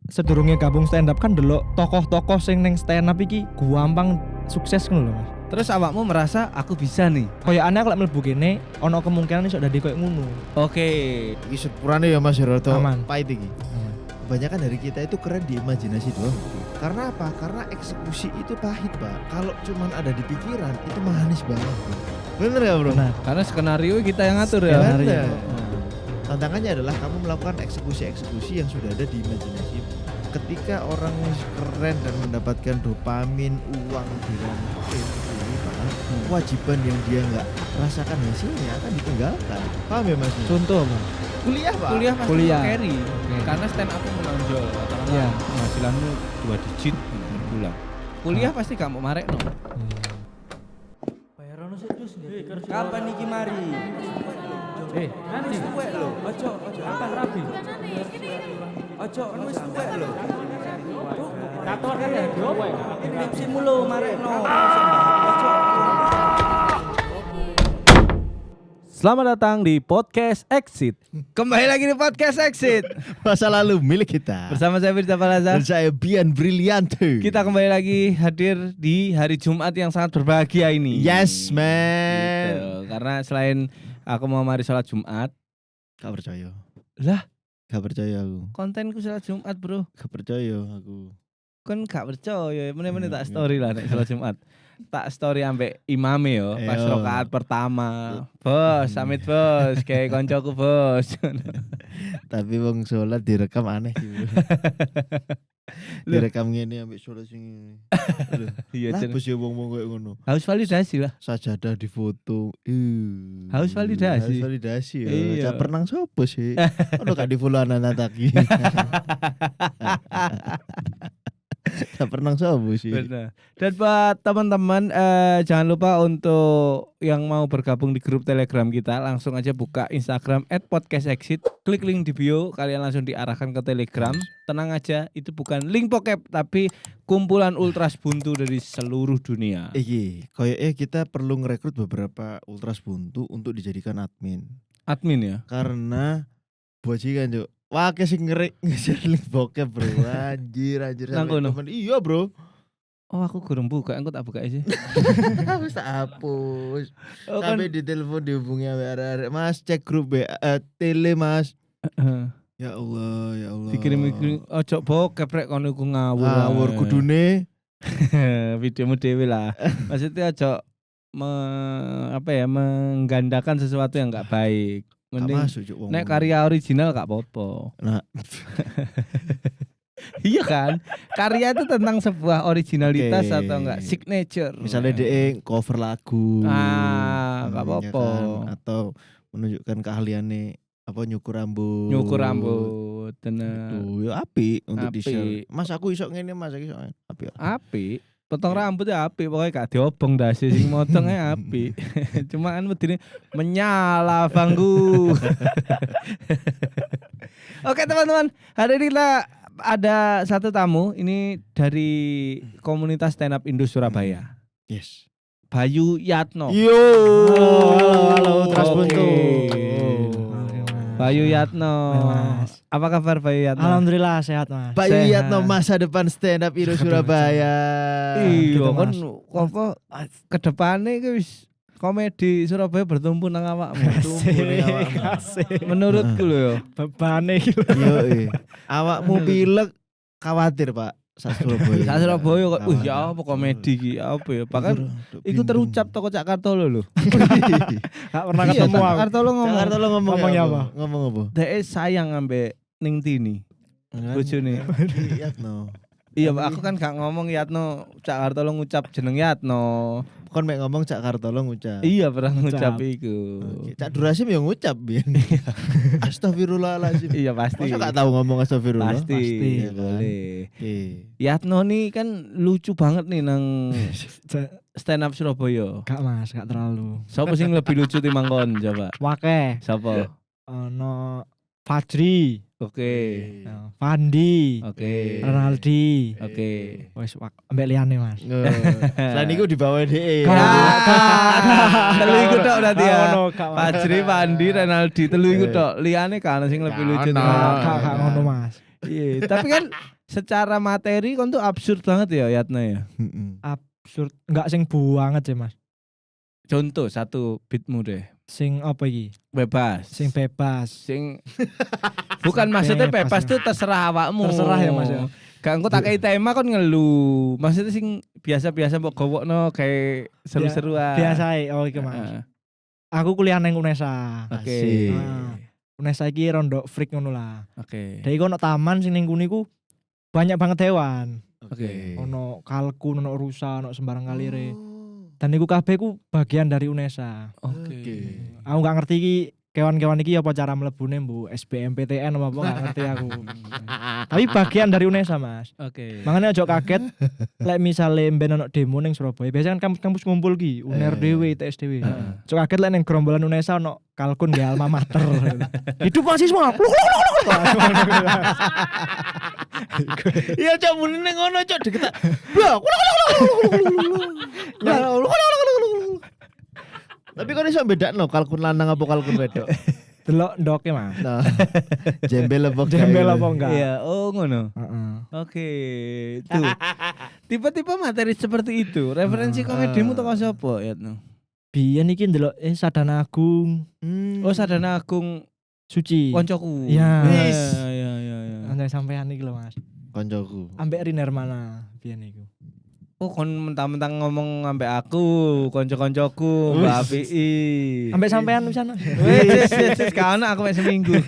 sedurunge gabung stand up kan delok tokoh-tokoh sing ning stand up iki gampang sukses ngono lho Mas. Terus awakmu merasa aku bisa nih. Koyokane aku lek mlebu kene ana kemungkinan iso dadi koyo ngono. Oke. Iki sepurane ya Mas Roto. Aman. Pahit iki. Kebanyakan dari kita itu keren di imajinasi doang. Karena apa? Karena eksekusi itu pahit, Pak. Kalau cuman ada di pikiran itu manis banget, Bro. Bener ya, Bro? Benar. Karena skenario kita yang ngatur ya. Bener. Tantangannya adalah kamu melakukan eksekusi-eksekusi yang sudah ada di imajinasi. Ketika orang keren dan mendapatkan dopamin, uang, ini Pak, kewajiban yang dia nggak rasakan hasilnya akan ditinggalkan. Paham ya Mas? Contoh, Mas. Kuliah, Pak. Kuliah pasti Kuliah. carry. Karena stand up menonjol. Katakanlah Iya. penghasilanmu 2 digit per bulan. Kuliah pasti gak mau marek no. Kapan iki mari? Wis tuwek lho. Ojo kapan rabi? Ojo wis tuwek lho. Kator kan ya diowe. Tipsimu lho marekno. Ojo. Selamat datang di Podcast Exit. Kembali lagi di Podcast Exit Masa lalu milik kita. bersama saya Firda Palaza. Dan saya Bian Briliante. Kita kembali lagi hadir di hari Jumat yang sangat berbahagia ini. Yes, man. Gitu. Karena selain aku mau mari sholat Jumat, Gak percaya. lah Gak percaya aku. kontenku sholat Jumat bro. Gak percaya aku. Kan gak percaya, meneh-meneh tak Iya. story lah nek sholat Jumat. Tak story ambek imame yo pas Iya. rakaat pertama. Bos, amit bos, kayak koncoku bos. Tapi wong sholat direkam aneh sih. Bro. Direkam ngene ambek sholat sing ngene. Aduh, Iya, lah Jen. bos ya wong-wong koyo ngono. Harus validasi lah. Sajadah difoto. Harus validasi. Harus validasi ya. Iya. Cak pernang sopo sih? Ono gak di follow anak taki. Cak pernang sopo sih? Benar. Dan buat teman-teman jangan lupa untuk yang mau bergabung di grup Telegram kita langsung aja buka Instagram @podcastexit, klik link di bio, kalian langsung diarahkan ke Telegram. Tenang aja, itu bukan link bokep tapi kumpulan ultras buntu dari seluruh dunia. Iki, koyoknya kita perlu ngerekrut beberapa ultras buntu untuk dijadikan admin. Admin ya. Karena bajingan Cuk. Wah, sing nge-share link bokep, Bro. Anjir. Nang sampai kono? temen. Iya, Bro. Oh, aku kurang buka, aku tak buka aja. Wis tak hapus. Oh, kan. Sampai di telepon dihubungi arek-arek. Mas, cek grup tele, Mas. Ya Allah, ya Allah. Dikirim-kirim ojo bokep rek kono iku ngawur. Ngawur kudune. Videomu dewe lah. Maksudnya ojo menggandakan sesuatu yang enggak baik. Gak Mending masuk Cuk wong. nek karya original gak apa-apa. Nah, Iya kan? Karya itu tentang sebuah originalitas Oke. atau enggak signature. misalnya DE cover lagu. Ah, gak ya apa-apa. kan? Atau menunjukkan keahliannya apa nyukur rambut. Nyukur rambut, tenan. Tuh, ya api untuk Apik. di-share. Mas aku iso ngene, Mas aku iso ngene. Api. Apik. Potong rambut ya apik, pokoknya gak diobong dasi sing motongnya apik. Cuma kan medine menyala bangku. Oke teman-teman, hari ini kita ada satu tamu. Ini dari komunitas stand up Indo Surabaya. Yes. Bayu Yatno. Yo. Halo, Ultras Oke. Buntu. Bayu Yatno. Mas. Apa kabar Bayu Yatno? Alhamdulillah sehat, Mas. Pak Sehat. Yuyatno masa depan stand up Indo Surabaya. Iya gitu, kan Mas. apa kedepannya ki wis komedi Surabaya bertumpu nang awakmu. Asik. Menurutku lho ya. Bebane iki. Yo, awakmu pilek khawatir, Pak. Sak Surabaya. Sak Surabaya kok Khawatir. ya apa komedi ki apa ya. Bahkan Aduh, iku bindeng. terucap toko Cak Kartolo lho. Gak pernah Iya, ketemu Cak aku. Kartolo ngomong. Jakarta lo ngomong Ngomongnya apa? Ngomong apa? Dhek sayang ambek Ning Tini. Bojone. Yatno. Iya, aku kan gak ngomong Yatno, Cak Kartolo ngucap jeneng Yatno. Kon mek ngomong Cak Kartolo ngucap. Iya, pernah Ngucap. ngucap iku. Oke, Cak Durasim yang ngucap Bian. Astagfirullahaladzim. Iya pasti. Masa gak tahu ngomong astagfirullah? Pasti, ya kan? boleh. Oke. Yatno nih kan lucu banget nih nang stand up Surabaya. Gak Mas, gak terlalu. Siapa sing lebih lucu timbang kon coba? Wake. Siapa? Ono Fajri, Oke. Fandi, Oke. Ronaldi. Oke. Wes ambek liyane, Mas. Selain itu di bawah DE. Telu iku tok berarti ya. Gak ono, gak, Mas. Fajri, Pandi, Renaldi telu iku tok. Liyane kan sing lebih lucu Gak ono. timbang. Gak ngono, Mas. Iya, tapi kan secara materi kon tuh absurd banget ya Yatno ya. Absurd, enggak sing banget sih Mas. Contoh satu beatmu deh. Sing apa iki? Bebas. Sing bebas. Sing bukan maksudnya bebas Bebas ya. tuh terserah awakmu. Terserah ya, Mas, ya. Gak engko tak kei tema kon ngeluh. Maksudnya sing biasa-biasa mbok gowokno kayak seru-seruan. Biasa oh iki Mas. Heeh. Aku kuliah nang Unesa. Oke. Nah, Unesa iki rondo freak ngono lah. Oke. Dari ono taman sing ning kuni ku banyak banget hewan. Oke. Ono kalkun, ono rusa, ono sembarang kalire. Dan iku kabeh ku bagian dari Unesa. Oke. Aku gak ngerti iki kewan-kewan iki apa cara mlebune Bu SBMPTN apa gak ngerti aku. Tapi bagian dari Unesa Mas. Oke. Makanya ojo kaget lek misale mben ono demo ning Surabaya. Biasanya kan kampus-kampus ngumpul ki, UNER dhewe, ITS dhewe. Ojo kaget lek ning gerombolan Unesa ono kalkun nggih alma mater. Hidup mahasiswa. Iya cok muni ning ngono cok digetak. Tapi kok iso bedakno kalkun lanang apa kalkun wedok? Delok ndoke Mas. Nah. Jembel apa enggak? Jembel apa enggak? Iya, oh ngono. Heeh. Oke. Tuh. Tipe-tipe materi seperti itu. Referensi komedimu teko sapa Yatno? Biyen iki ndelok Sadana Agung, Oh, Sadana Agung Suci. koncoku. Iya. Wis. Ya. Andai sampean iki lho Mas. Koncoku. Ambek Riner mana biyen iku. Oh, kon mentang-mentang ngomong ambek aku, konco-koncoku, Mbak Api. Ambek sampean pisan. Wis, kan aku mek seminggu.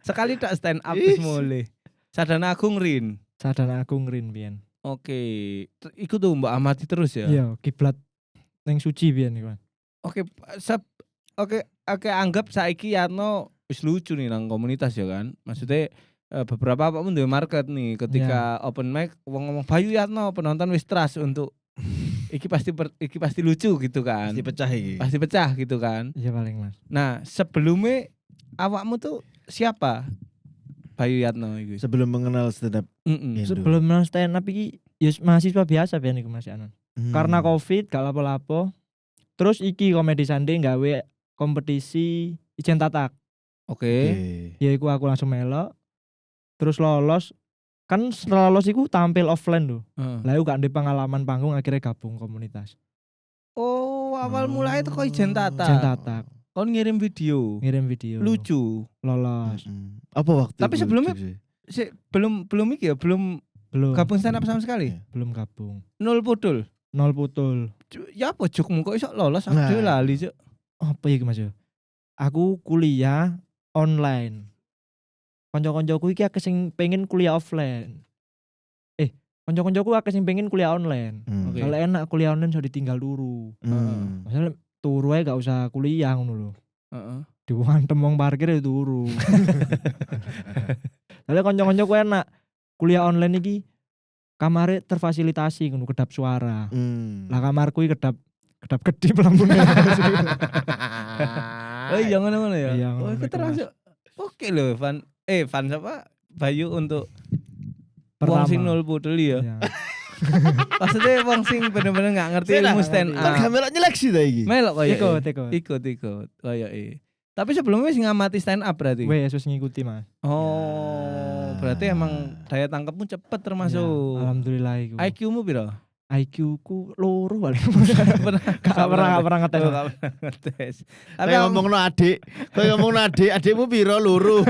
Sekali tak stand up wis mulai. Sadana Agung Rin. Sadana Agung Rin biyen. Oke. Iku tuh Mbak amati terus ya. Iya, kiblat ning Suci biyen iku. Oke, oke anggap saiki Yatno wis lucu nih nang komunitas ya kan. Maksudnya beberapa apa pun duwe market nih ketika open mic wong ngomong Bayu Yatno penonton wis trust untuk iki pasti lucu gitu kan. Pasti pecah iki. Pasti pecah gitu kan. Iya paling Mas. Nah, sebelumnya awakmu tuh siapa? Bayu Yatno iku. Sebelum mengenal stand up. Heeh. Sebelum nang stand up iki ya mahasiswa biasa biyen iku Mas Anon. Karena Covid gak lapo-lapo. Terus iki Komedi Sunday gawe kompetisi Ijen Tatak. Oke. Ya iku aku langsung melok. Terus lolos. Kan setelah lolos iku tampil offline lho. Lah aku gak ndek pengalaman panggung akhirnya gabung komunitas. Oh, awal mulai itu kok Ijen Tatak. Ijen Tatak. Kon ngirim video. Ngirim video. Lucu. Lolos. Apa waktu? Tapi itu sebelumnya- lucu sih? belum iki ya, belum Belum. gabung stand up sama sekali. Belum gabung. Nol putul. Nol putul. Ya apa jukmu kok iso lolos aku Nah. dhewe lali, Cuk. Apa iki Mas yo? Aku kuliah online. Kanca-kancaku iki akeh sing pengen kuliah offline. Kanca-kancaku akeh sing pengen kuliah online. Oke. Kalau enak kuliah online iso ditinggal turu. Masalah turu ae gak usah kuliah ngono lho. Heeh. Diwantem wong parkir ya turu. Soalnya kanca-kancaku enak kuliah online iki kamare terfasilitasi ngono kedap suara. Lah kamarku iki kedap kedip lampune. Oh iya ngono-ngono ya. Iya, Oh, ngono itu iku, termasuk oke loh, Van. Van siapa? Bayu untuk Pertama. wong sing nol putul ya. Iya. Maksudnya wong sing bener-bener gak ngerti ilmu stand Kan up. gak melok nyeleksi ta iki. Melok kaya Ikut. ikut. Kaya Tapi sebelumnya wis ngamati stand up berarti. Wes wis ngikuti Mas. Oh, berarti emang daya tangkapmu cepet Ya, termasuk. alhamdulillah iku. IQ-mu piro? IQ ku loro paling. Gak Gak pernah ngetes. Gak pernah ngetes. Tapi Kayak ngomongno adik, adikmu piro loro.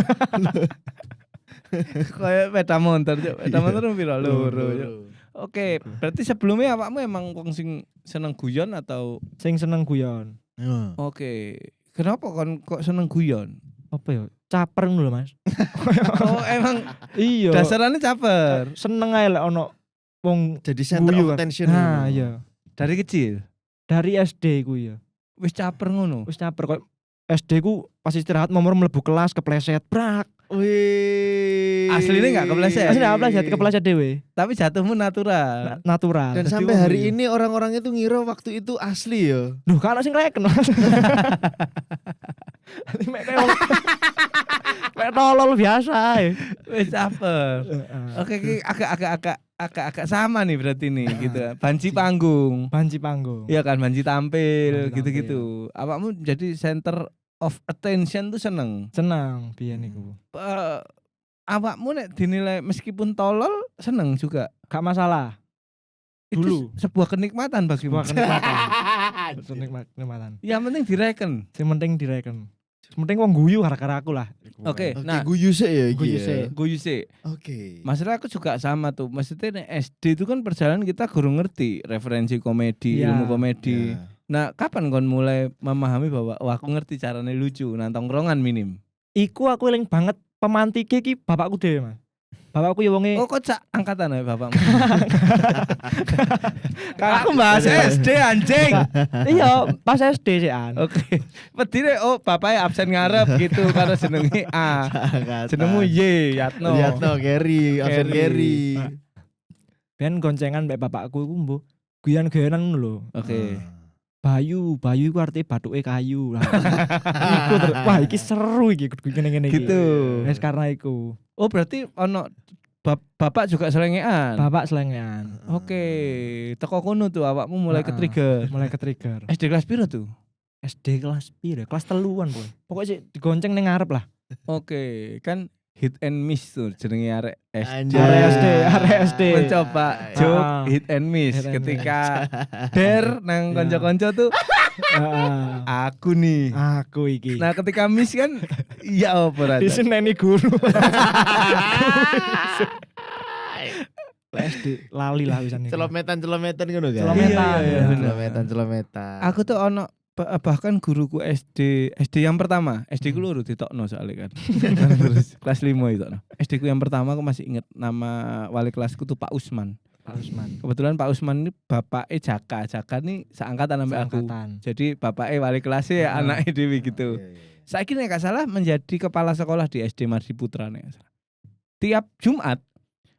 kayak peda motor, Cuk. Peda motor piro? Loro. Cuk. Oke, berarti sebelumnya awakmu emang wong sing seneng guyon atau Sing seneng guyon. oke. Kenapa kok seneng guyon? Apa ya? Caper ngono lho Mas. Oh, emang Iya. dasarannya caper Seneng ae lek ono wong Jadi center guyu of kan. attention. Nah, iya. dari kecil. Dari SD ku ya. Wis caper ngono. Wis caper kok SD ku pas istirahat momor mlebu kelas kepleset brak. Wih. Aslinya gak kepleset? Asline kepleset dhewe. Tapi jatuhmu natural. Natural. Dan Jadi sampai wong hari guyu. ini orang-orang itu ngira waktu itu asli ya. Duh, kan ana sing reken. Mek kayak wong- mek tolol biasa ae. Wis caper. Oke, agak sama nih berarti nih gitu. Banci panggung. Banci panggung. Iya kan, banci tampil Banci gitu-gitu. Awakmu jadi center of attention tuh seneng. Senang biyen iku. awakmu nek dinilai meskipun tolol seneng juga. Gak masalah. Itu Dulu. sebuah kenikmatan bagimu. Sebuah kenikmatan. Yang penting direken. Sing penting direken. Sing penting wong guyu gara-gara aku lah. Oke, nah guyu sik ya iki. Guyu ya. sik. guyu sih. Oke. Masalah aku juga sama tuh. Maksudnya nek SD itu kan perjalanan kita guru ngerti referensi komedi, Iya. ilmu komedi. Ya. Nah, kapan kon mulai memahami bahwa wah aku ngerti caranya lucu, nang tongkrongan minim. Iku aku eling banget pemantike iki bapakku dhewe, Mas. Bapakku ya wonge Oh, kok sak angkatan ya bapakmu? Aku bahas SD anjing. Iya, pas SD sih an. Oke. Pedine oh bapaknya absen ngarep gitu karena jenenge A. Jenengmu Y, Yatno. Yatno Gary, absen Gary. Gary. Ben goncengan mbek bapakku iku mbuh guyon-guyonan ngono lho. Oke. Bayu iku artinya bathuke kayu. Lah. Iku wah iki seru iki ngene-ngene iki. Gitu. Wes karena iku. Oh, berarti ono bapak juga selengean. Bapak selengean. Oke, teko kono tuh awakmu mulai Heeh. ke-trigger. Mulai ke-trigger. SD kelas piro tuh? SD kelas piro? Kelas 3-an, Boy. Pokoknya sih digonceng ning ngarep lah. Oke, kan hit and miss tuh jenenge arek SD. Anjay. Arek SD. Mencoba joke Ah. hit and miss Hit and ketika der nang Ya. kanca-kanca tuh Heeh. aku nih. Aku iki. Nah, ketika miss kan iya apa rata? Diseneni guru. SD lali lah wisan iki. Celometan ngono kan. Celometan. Iya, Bener. Celometan. Aku tuh ono bahkan guruku SD yang pertama, SD ku loro ditokno soalnya kan. Terus kelas 5 itu. SD ku yang pertama aku masih inget nama wali kelasku tuh Pak Usman. Pak Usman. Kebetulan Pak Usman ini bapaknya Jaka nih seangkatan sampai aku. Seangkatan. Jadi bapaknya wali kelasnya ya anaknya Dewi gitu. Saya kira nggak salah menjadi kepala sekolah di SD Mardi Putra nih. Tiap Jumat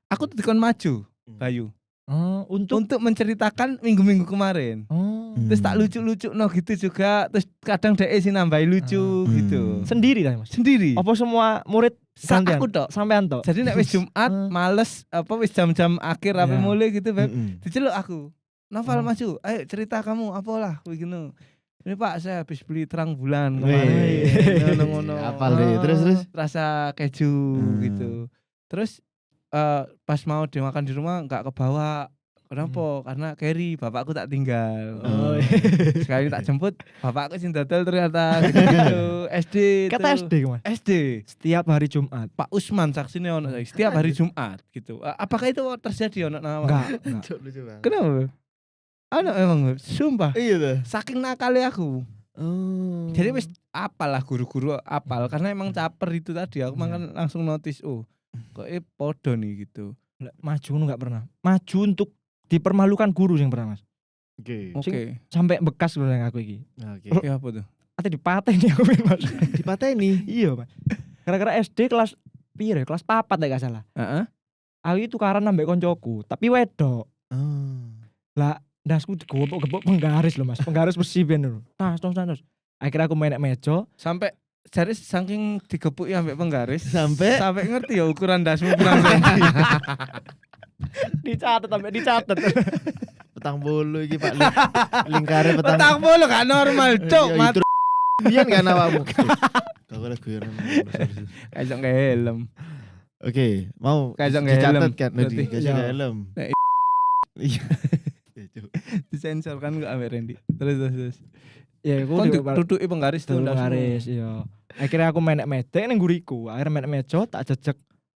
aku tuh dikon maju, Bayu, Oh, untuk menceritakan minggu-minggu kemarin. oh, Terus tak lucu-lucu no gitu juga. Terus kadang DE sih nambahin lucu gitu. sendiri lah Mas. Sendiri. Apa semua murid gantian? Aku tok. Sampean tok. Jadi nek wis Jumat males apa wis jam-jam akhir apa Ya. mulai gitu Beb. Mm-mm. Diceluk aku. Novel Oh. maju. Ayo cerita kamu apalah begini. Ini Pak saya habis beli terang bulan Wih. kemarin. Ngono-ngono. Apal deh. Terus. Rasa keju gitu. Terus pas mau dimakan di rumah nggak kebawa. Kenapa? Karena carry bapakku tak tinggal. Oh, Sekali tak jemput bapakku sing dodol ternyata gitu. SD Kata tuh. SD Mas. SD. Setiap hari Jumat. Pak Usman saksinya ono setiap hari Jumat gitu. Apakah itu terjadi ono nama? Enggak. Cok, lucu banget. Kenapa? Ano emang sumpah. Iya tuh. Saking nakalnya aku. Oh. Jadi wis apal lah guru-guru apal karena emang caper itu tadi aku makan langsung notice kok podo nih gitu. Lah, maju ngono enggak pernah. Maju untuk dipermalukan guru yang pernah Mas. Oke. Oke. Sampai bekas lho yang aku iki. Oke. Ya apa tuh? Ate dipateni aku Mas. Dipateni. Iya, Mas. Gara-gara SD kelas piro ya? Kelas 4 nek gak salah. Heeh. Aku itu tukaran ambek koncoku, tapi wedok. Oh. Lah, ndasku digopok-gopok penggaris lho Mas. Penggaris besi ben lho. Tas. Akhirnya aku main nek meja, Sampai jari saking digepuk ya ambek penggaris Sampai sampai ngerti ya ukuran dasmu pirang senti. dicatat. petang bolu iki Pak. Lingkare petang. Petang bolu gak normal, cuk. Iya, Mati itu Biyen kan awakmu. Gak ada guyonan. kayak kayak helm. Oke, mau Kayak dicatat helm. kan Berarti. nanti kasih Iya. helm. Nah, Iya. Ya, Cuk. Disensor kan gak ambek Randy. Terus. Ya aku Kon duduki penggaris tuh ndasmu. penggaris, iya. Akhirnya aku main nek meja ning guriku. Akhirnya main nek meja tak jejek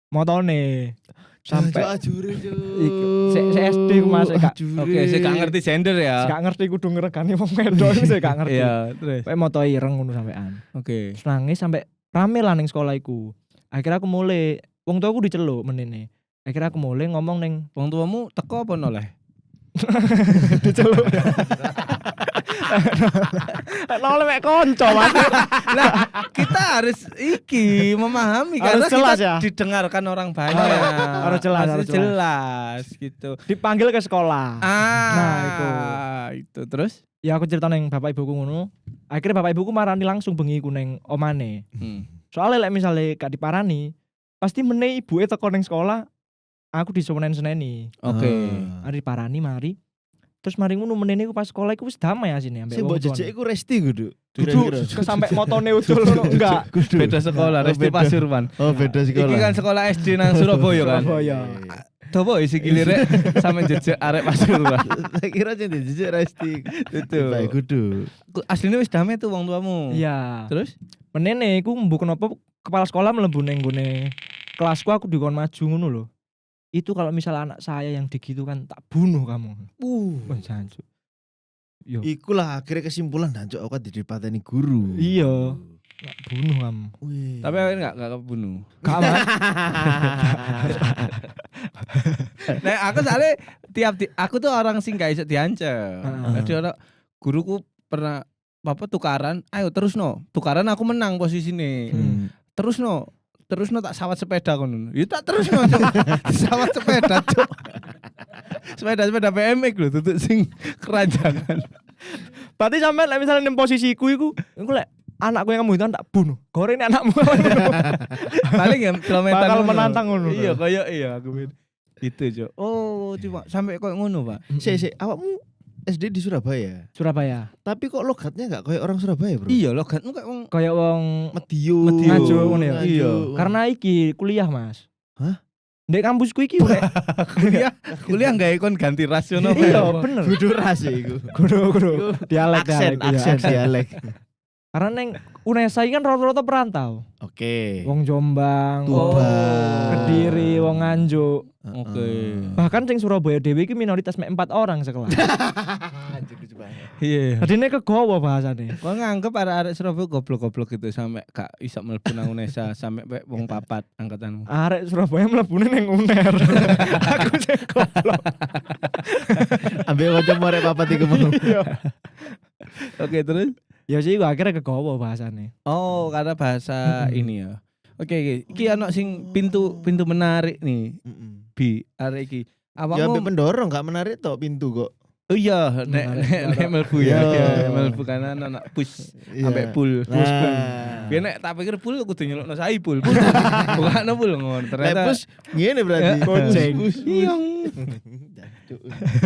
motone. Sampai ajure Cuk. Iku, se SD ku Mas, gak Oke, saya gak ngerti gender ya. gak ngerti kudu ngeregani wong wedok iki saya gak ngerti. Iya, terus. Kayak moto ireng ngono sampean. Oke. Terus nangis sampai rame lah ning sekolah iku. Akhirnya aku mulai wong tuaku diceluk menene. Akhirnya aku mulai ngomong ning Wong tuamu teko apa noleh? diceluk. Noleh mek konco Mas. Lah, kita harus memahami Harus karena jelas kita ya. didengarkan orang banyak. Harus jelas, Harus harus jelas. jelas gitu. Dipanggil ke sekolah. Nah, itu terus. Ya aku cerita neng bapak ibuku ngono. Akhirnya bapak ibuku marani langsung bengi ku neng omane. Soalnya lek misale gak diparani, pasti meneh ibuke teko neng sekolah, aku disuwenen seneni. Oke. Ari diparani mari. Terus mari ngono menene iku pas sekolah iku wis damai asine ambek Sing mbok wong tuane. jejek iku Resti kudu. Dudu sampai motone udul ngono enggak. Beda sekolah, Resti beda. Pasuruan. Oh, beda sekolah. Iki kan sekolah SD nang Surabaya kan. Surabaya. Coba isi kilire sampe jejak arek Pasuruan. Tak kira sing dijejek Resti. Itu. Baik kudu. Aslinya wis damai tuh wong tuamu. Iya. Terus Menene iku mbok kenapa kepala sekolah mlebu ning gone kelasku aku dikon maju ngono lho. Itu kalau misalnya anak saya yang digitukan tak bunuh kamu. Wah, jancuk. Yo. Ikulah akhirnya kesimpulan Dancuk aku dipateni guru. Iya. Tak bunuh kamu. Wih. tapi awake enggak kebunuh. Kamu. Nah, aku soalnya aku tuh orang sing gak iso diancam. Heeh. Jadi orang guruku pernah tukaran, ayo terus no. Tukaran aku menang posisine. Terus no tak sawat sepeda kono. Ya tak terus no. Cuk. Sawat sepeda, Cuk. Sepeda BMX lho, tutuk sing keranjangan. Berarti sampean lek misalnya ning posisiku iku lek anakku yang kamu itu tak bunuh. Goreng ini anakmu. Paling ya kilometer Bakal ngono. menantang ngono. Iya, kaya iya aku itu, Cuk. Oh, cuma sampai koyo ngono, Pak. Sik, awakmu SD di Surabaya. Surabaya. Tapi kok logatnya enggak kayak orang Surabaya, Bro? Iya, logatmu kayak wong Kayak wong Medium. Ngajo ngono ya? Iya. karena iki kuliah, Mas. Hah? Ndek kampusku iki rek. kuliah enggak ikon ganti ras ngono. Iya, bener. Kudu ras ya iku. Guru. Dialek Aksen dialek. Karena neng Unesa iki kan rata-rata perantau. Oke. Wong Jombang, Tuban. wong Kediri, wong Nganjuk. Oke. Bahkan sing Surabaya dhewe iki minoritas mek 4 orang sekelas. Anjir lucu banget. Iya. Jadi ini kegowo bahasane. Kok nganggep arek Surabaya goblok-goblok gitu sampai gak iso mlebu nang Unesa sampai wong papat angkatanmu. Arek Surabaya mlebune ning UNER. Aku sing goblok. Ambil kanca arek papat iku mau. Oke, terus Ya sih gua akhirnya kegowo bahasane. oh karena bahasa ini ya. Oke. Iki ana sing pintu menarik nih. Bi, arek iki. Ya Awakmu ambil pendorong gak menarik tok pintu kok. oh iya, nek mlebu ya. Iya. Iya, mlebu kanan anak push ambek pull. Nah. Biar nek tak pikir pull kudu nyelukno saipul. Bukan pull ngono. Ternyata Lepus ngene berarti. Goceng. Iya.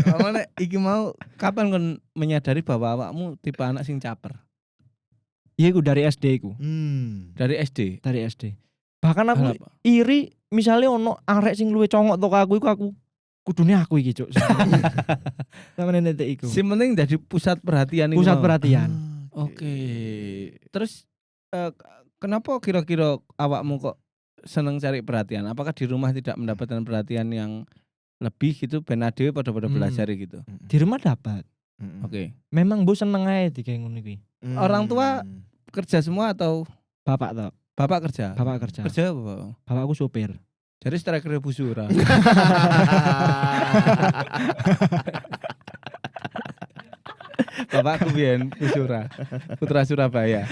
Kamu nek iki mau kapan kon menyadari bahwa awakmu tipe anak sing caper? Iya iku dari SD iku. Dari SD. Dari SD. Bahkan aku Kenapa? iri misalnya ono arek sing luwih congok tok aku iku aku kudune aku iki, Cuk. Sama nenek iku. Si penting jadi pusat perhatian iku Pusat mau. perhatian. Oke. Terus kenapa kira-kira awakmu kok seneng cari perhatian? Apakah di rumah tidak mendapatkan perhatian yang lebih gitu ben adewe pada belajar gitu? Di rumah dapat. Oke. Memang Bu seneng ae digawe ngono iki. Orang tua kerja semua atau Bapak tok. bapak kerja? Bapak kerja. Kerja apa, Pak? Bapakku sopir. Jadi striker busura. Bapakku biyen busura. Putra Surabaya.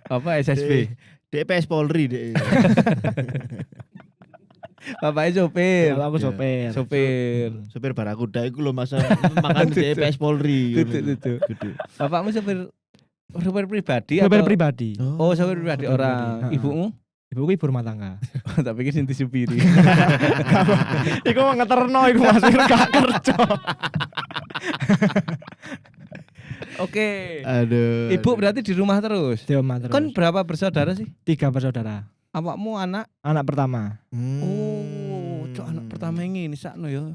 Apa SSB? DPS Polri deh. Bapaknya sopir. Bapakku Iya. sopir. Sopir. Supir Barakuda iku lho masa makan DPS Polri. Tutu. Bapakmu sopir pribadi Sopir atau? pribadi. Oh, sopir pribadi Sopir orang. pribadi. Ibumu? Ibuku ibu rumah tangga. Tak pikir Sinti Supiri. Iku mau ngeterno iku Mas gak kerja. Oke. Aduh. Ibu berarti di rumah terus. Di omah terus. Kan berapa bersaudara sih? 3 bersaudara. Awakmu anak? Anak pertama. Oh, cok anak pertama ini sakno ya.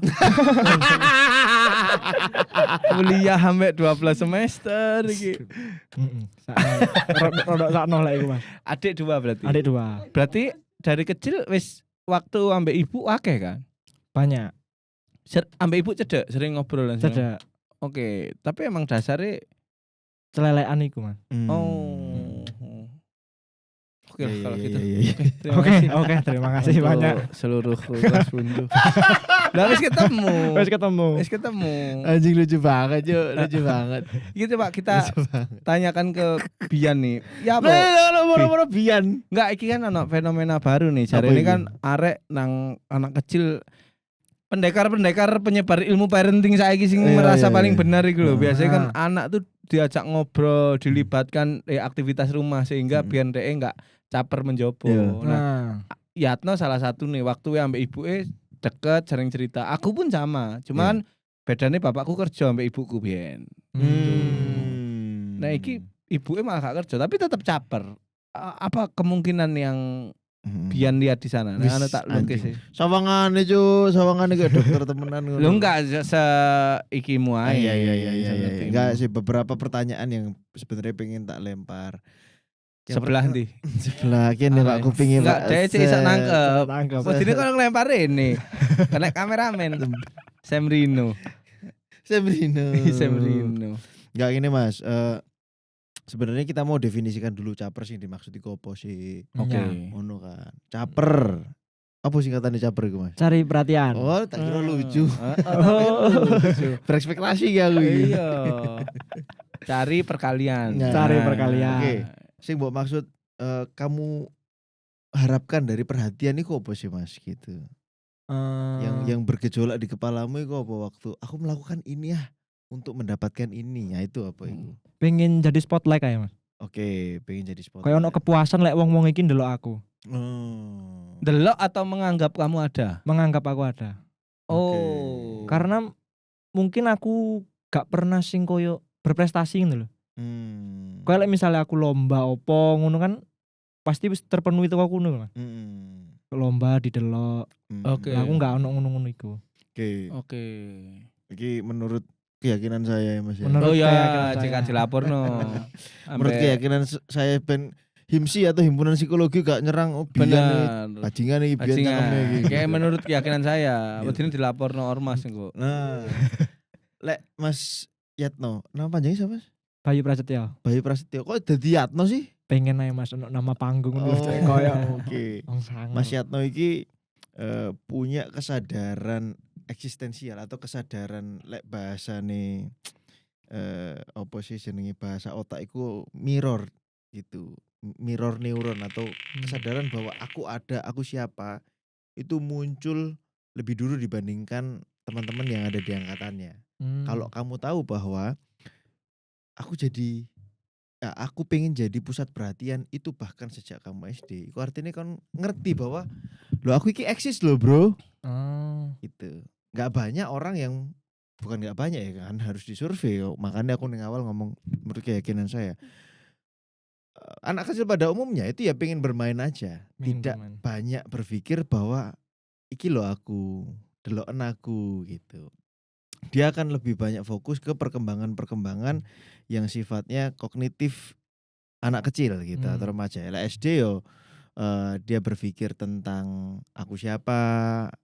Kuliah sampai 12 semester iki. Heeh. Rodok sakno lah iku Mas. Adik 2 berarti. Adik 2. Berarti dari kecil wis waktu ambek ibu akeh kan? Banyak. Ambek ibu cedek sering ngobrol dan sebagainya. Cedak. Oke, tapi emang dasarnya Celelekan iku Mas. oh. Oke lah kalau gitu. Oke, terima kasih Untuk banyak. seluruh kelas bundu. Lah wis ketemu. Wis ketemu. Wis ketemu. Anjing lucu banget, Cuk. Lucu banget. Gitu Pak, kita Lucu banget. tanyakan ke Bian nih. Ya apa? Moro-moro Bian. Enggak, iki kan ana fenomena baru nih. Jare Apa ini itu? kan arek nang anak kecil pendekar-pendekar penyebar ilmu parenting saiki sing Iya, merasa iya, paling iya. benar iku lho. Biasanya kan Ah. anak tuh diajak ngobrol, dilibatkan aktivitas rumah sehingga biar dhek enggak caper menjobo. Iya. Nah, Nah, Yatno salah satu nih waktu ambek ibuke deket sering cerita. Aku pun sama. Cuman bedane bapakku kerja ambek ibuku biyen. Nah iki ibuke malah gak kerja tapi tetap caper. Apa kemungkinan yang biyen lihat di sana? Nah, anu tak lukis sih. Sawangane kayak dokter temenan ngono. Lu enggak ikimu ae. Iya. Enggak sih, beberapa pertanyaan yang sebenarnya pengen tak lempar. Sebelah ndi? Sebelah kene Pak kupinge Enggak, Pak. dia iso nangkep. Nangkep. Wedine kok ngelempar ini. Kena kameramen. Sam Rino. Enggak gini Mas, sebenarnya kita mau definisikan dulu caper sih dimaksud iku apa sih? Oke. Ngono kan. Caper. Apa singkatannya caper iku Mas? Cari perhatian. Oh, tak kira lucu. Lucu. Berekspektasi ya gue. Iya. Cari perkalian. Nah, Cari perkalian. Oke. Sing mbok maksud kamu harapkan dari perhatian iku apa sih Mas gitu? Yang bergejolak di kepalamu iku apa waktu aku melakukan ini ya untuk mendapatkan ini. Ya itu apa itu? Pengen jadi spotlight kayak Mas. Oke, pengen jadi spotlight. Kayak ono kepuasan lek wong-wong iki ndelok aku. Delok atau menganggap kamu ada? Menganggap aku ada. Oh. Karena mungkin aku gak pernah sing koyo berprestasi gitu loh. Kayak lek misalnya aku lomba opo ngono kan pasti wis terpenuhi tuh aku ngono Mas. Lomba didelok. Oke. Lah aku gak ono ngono-ngono iku. Oke. Iki menurut keyakinan saya ya Mas ya. Menurut Oh ya, keyakinan saya. jika dilaporno. Menurut keyakinan saya ben HIMSI atau himpunan psikologi gak nyerang biyen bener. bajingan iki biyen cangkeme iki. Kayak menurut keyakinan saya, Gitu. wedine dilaporno ormas engko. Nah. Lek Mas Yatno, nama panjangnya siapa Mas? Bayu Prasetyo. Bayu Prasetyo. Kok dadi Yatno sih? Pengen aja Mas ono nama panggung Oh, ngono koyo. oke. Wong sangar. Mas Yatno iki punya kesadaran eksistensial atau kesadaran lek bahasane apa sih jenenge bahasa otak iku mirror gitu. Mirror neuron atau kesadaran bahwa aku ada, aku siapa itu muncul lebih dulu dibandingkan teman-teman yang ada di angkatannya. Kalau kamu tahu bahwa aku pengen jadi pusat perhatian itu bahkan sejak kamu SD. Itu artinya kan ngerti bahwa lo aku iki eksis lo bro. Gitu. Gak banyak orang yang bukan gak banyak ya kan harus disurvei. Makanya aku ning awal ngomong menurut keyakinan saya. Anak kecil pada umumnya itu ya pengen bermain aja. Tidak banyak berpikir bahwa iki lo aku, deloken aku gitu. Dia akan lebih banyak fokus ke perkembangan-perkembangan yang sifatnya kognitif anak kecil gitu atau remaja. Lah SD yo dia berpikir tentang aku siapa,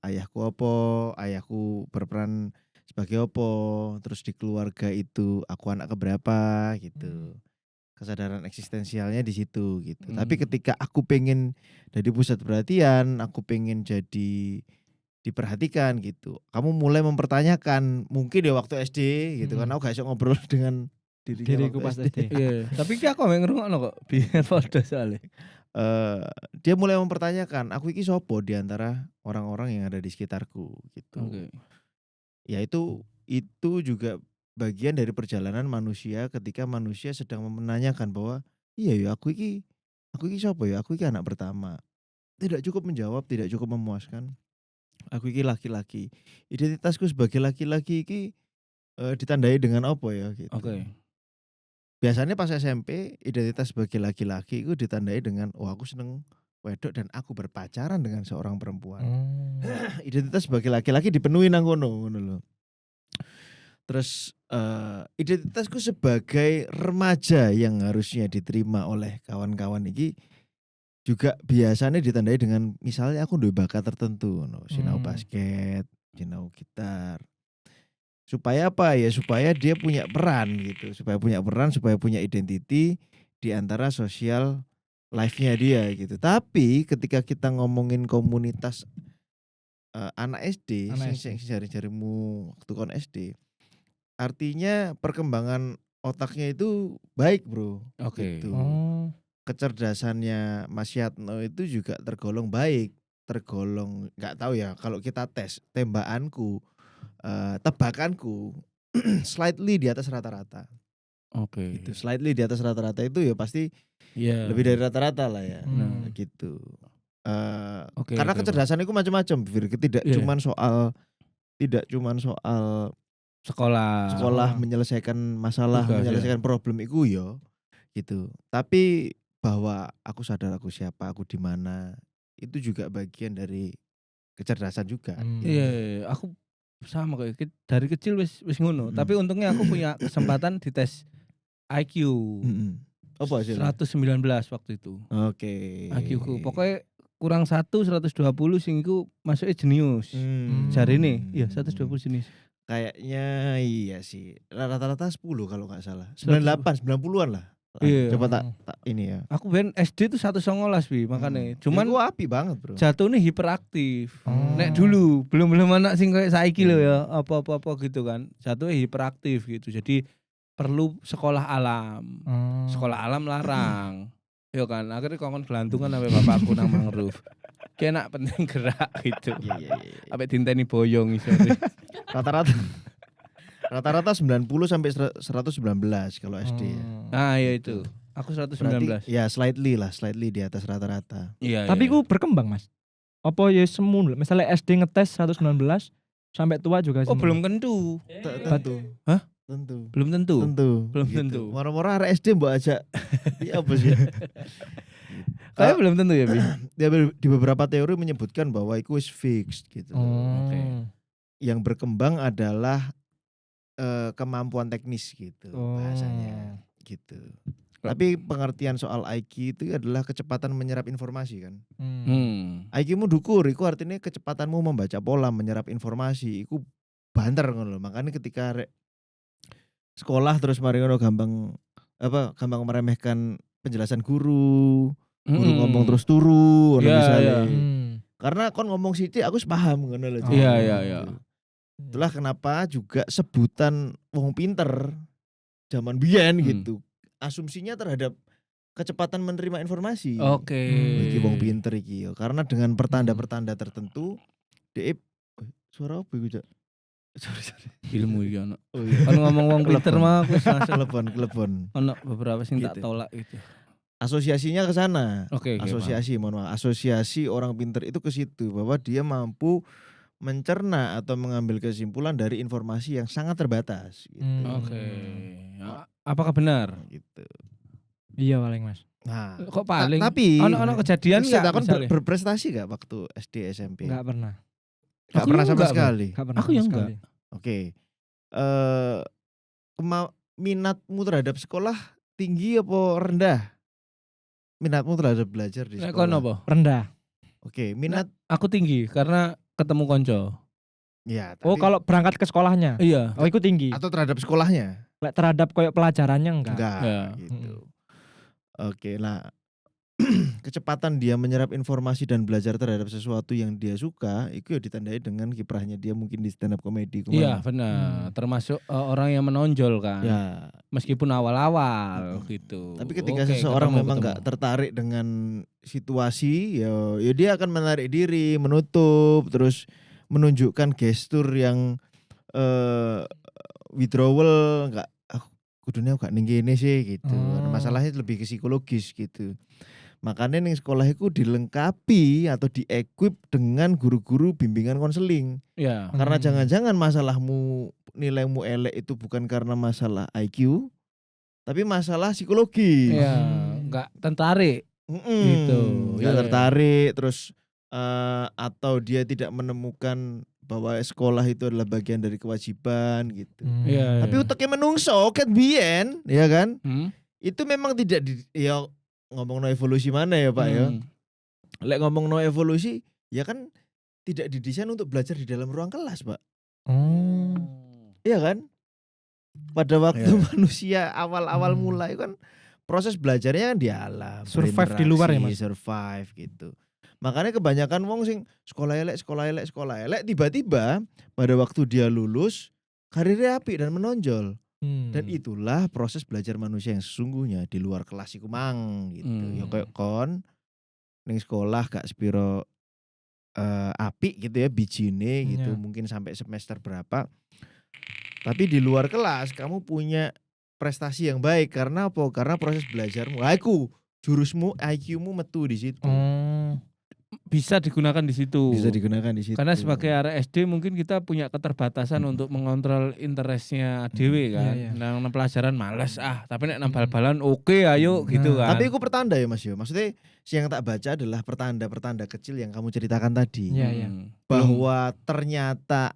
ayahku apa, ayahku berperan sebagai apa, terus di keluarga itu aku anak keberapa gitu. Kesadaran eksistensialnya di situ gitu. Tapi ketika aku pengen jadi pusat perhatian, aku pengen jadi diperhatikan gitu. Kamu mulai mempertanyakan mungkin ya waktu SD gitu kan aku gak bisa ngobrol dengan diriku pas SD. Iya, tapi ki aku mek ngrungokno kok biyen padha soalé. Dia mulai mempertanyakan aku iki sopo di antara orang-orang yang ada di sekitarku gitu. Ya itu juga bagian dari perjalanan manusia ketika manusia sedang menanyakan bahwa iya ya aku iki sopo ya, aku iki anak pertama. Tidak cukup menjawab, tidak cukup memuaskan. Aku iki laki-laki. Identitasku sebagai laki-laki iki ditandai dengan apa ya gitu. Biasanya pas SMP identitas sebagai laki-laki itu ditandai dengan aku seneng wedok dan aku berpacaran dengan seorang perempuan. Identitas sebagai laki-laki dipenuhi nang ngono lho. Terus identitasku sebagai remaja yang harusnya diterima oleh kawan-kawan iki juga biasanya ditandai dengan misalnya aku duwe bakat tertentu, sinau basket, sinau gitar. Supaya apa ya? Supaya dia punya peran gitu, supaya punya identity di antara sosial life-nya dia gitu. Tapi ketika kita ngomongin komunitas anak SD, sing jari-jarimu waktu kon SD, artinya perkembangan otaknya itu baik bro. Gitu. Kecerdasannya Mas Yatno itu juga tergolong baik, tergolong nggak tahu ya kalau kita tes tembakanku, tebakanku slightly di atas rata-rata. Gitu. Slightly di atas rata-rata itu ya pasti lebih dari rata-rata lah ya. Gitu. Karena kecerdasan itu macam-macam, tidak cuman soal sekolah menyelesaikan masalah, Tugas, menyelesaikan problem iku yo gitu. Tapi bahwa aku sadar aku siapa, aku di mana, itu juga bagian dari kecerdasan juga. Iya, aku sama kayak dari kecil wis ngono. Tapi untungnya aku punya kesempatan dites IQ. Apa hasilnya? 119 waktu itu. Oke. IQ ku pokoknya kurang 120 sing iku masuknya jenius. Jari ini, iya 120 jenis. Kayaknya iya sih. Rata-rata 10 kalau nggak salah. 98, 90-an lah. Iya. Coba tak ini ya. Aku ben SD tuh 119 makanya. Cuman itu api banget, Bro. jatuhnya hiperaktif. Nek dulu belum anak sing kayak saiki lho ya, apa-apa gitu kan. Jatuhnya hiperaktif gitu. Jadi perlu sekolah alam. Sekolah alam larang. Yo kan, akhirnya kongkon gelantungan sampai bapakku nang mangrove. Kena penting gerak gitu. Iya. Sampai dinteni boyong iso. Rata-rata 90 sampai 119 kalau SD ya. Nah, ya itu. Aku 119. Berarti, ya slightly di atas rata-rata. Iya. Tapi ku berkembang, Mas. Apa ya semu, misalnya SD ngetes 119 sampai tua juga Oh, semu. belum tentu. Tentu. Hah? Tentu. Belum tentu. Belum Gitu. tentu. Moro-moro arek SD mbok ajak. Iya apa sih? Kayak belum tentu ya, Bi. Di beberapa teori menyebutkan bahwa itu is fixed gitu. Oke. Yang berkembang adalah kemampuan teknis gitu bahasanya gitu. Tapi pengertian soal IQ itu adalah kecepatan menyerap informasi kan. IQ-mu dukur, itu artinya kecepatanmu membaca pola, menyerap informasi, itu banter ngono lho. Makanya ketika sekolah terus mari ngono gampang meremehkan penjelasan guru ngomong terus turu ngono misalnya. Karena kon ngomong sithik aku paham ngono lho. Iya. Itulah kenapa juga sebutan wong pinter zaman biyen gitu. Asumsinya terhadap kecepatan menerima informasi. Oke. Bagi wong pinter iki yo. Karena dengan pertanda-pertanda tertentu suara apa iku, Cak? Sorry. Ilmu iki ono. Oh iya. Kan ngomong wong pinter mah aku langsung Telepon. ono beberapa sing tak Gitu. tolak gitu. Asosiasinya ke sana. Oke. Asosiasi orang pinter itu ke situ bahwa dia mampu mencerna atau mengambil kesimpulan dari informasi yang sangat terbatas gitu. Oke. Apakah benar? Gitu. Iya paling, Mas. Nah, Kok paling? tapi ono kejadian enggak kon misalnya? berprestasi gak waktu SD SMP? Enggak pernah. Gak Aku pernah juga sama enggak, sekali. Enggak pernah. Aku sama yang sekali. Oke. Minatmu terhadap sekolah tinggi apa rendah? Minatmu terhadap belajar di Nek sekolah. kono apa? Rendah. Oke, minat Aku tinggi karena ketemu konco. ya. Oh, Tapi- kalau berangkat ke sekolahnya. Iya. Oh, itu tinggi. atau terhadap sekolahnya? Lek terhadap koyo pelajarannya enggak. Ya. Gitu. Oke, nah kecepatan dia menyerap informasi dan belajar terhadap sesuatu yang dia suka, itu ya ditandai dengan kiprahnya dia mungkin di stand up comedy Iya, kemana. benar. Termasuk orang yang menonjol kan. Ya, Meskipun awal-awal gitu. tapi ketika Oke, seseorang ketemu, memang ketemu. nggak tertarik dengan situasi, ya dia akan menarik diri, menutup, terus menunjukkan gestur yang withdrawal, nggak kudunya gak ning kene sih gitu. Masalahnya lebih ke psikologis gitu. Makanya ning sekolah itu dilengkapi atau di-equip dengan guru-guru bimbingan konseling. Iya. Karena jangan-jangan masalahmu nilaimu elek itu bukan karena masalah IQ, tapi masalah psikologi. Iya, enggak tertarik. Gitu. Nggak Iya. tertarik terus atau dia tidak menemukan bahwa sekolah itu adalah bagian dari kewajiban gitu. Iya. Tapi uteknya menungso ket biyen, ya kan? Itu memang tidak ya ngomong no evolusi mana ya Pak ya. Lek ngomong no evolusi ya kan tidak didesain untuk belajar di dalam ruang kelas Pak. Iya kan? Pada waktu manusia awal-awal mulai kan proses belajarnya kan di alam. Survive di luar ya, Mas? Survive gitu. Makanya kebanyakan wong sing sekolah elek tiba-tiba pada waktu dia lulus karirnya apik dan menonjol. Dan itulah proses belajar manusia yang sesungguhnya di luar kelas iku mang gitu. Ya kayak kon ning sekolah gak sepiro apik gitu ya bijine gitu, mungkin sampai semester berapa. Tapi di luar kelas kamu punya prestasi yang baik karena apa? Karena proses belajarmu. Jurusmu, IQ-mu metu di situ. bisa digunakan di situ. Bisa digunakan di situ. Karena sebagai arek SD mungkin kita punya keterbatasan untuk mengontrol interestnya dewe kan. Iya, iya. Nang pelajaran males tapi nek nang bal-balan oke ayo gitu kan. Tapi itu pertanda ya Mas yo. Maksudnya yang tak baca adalah pertanda-pertanda kecil yang kamu ceritakan tadi. Iya, iya. Bahwa ternyata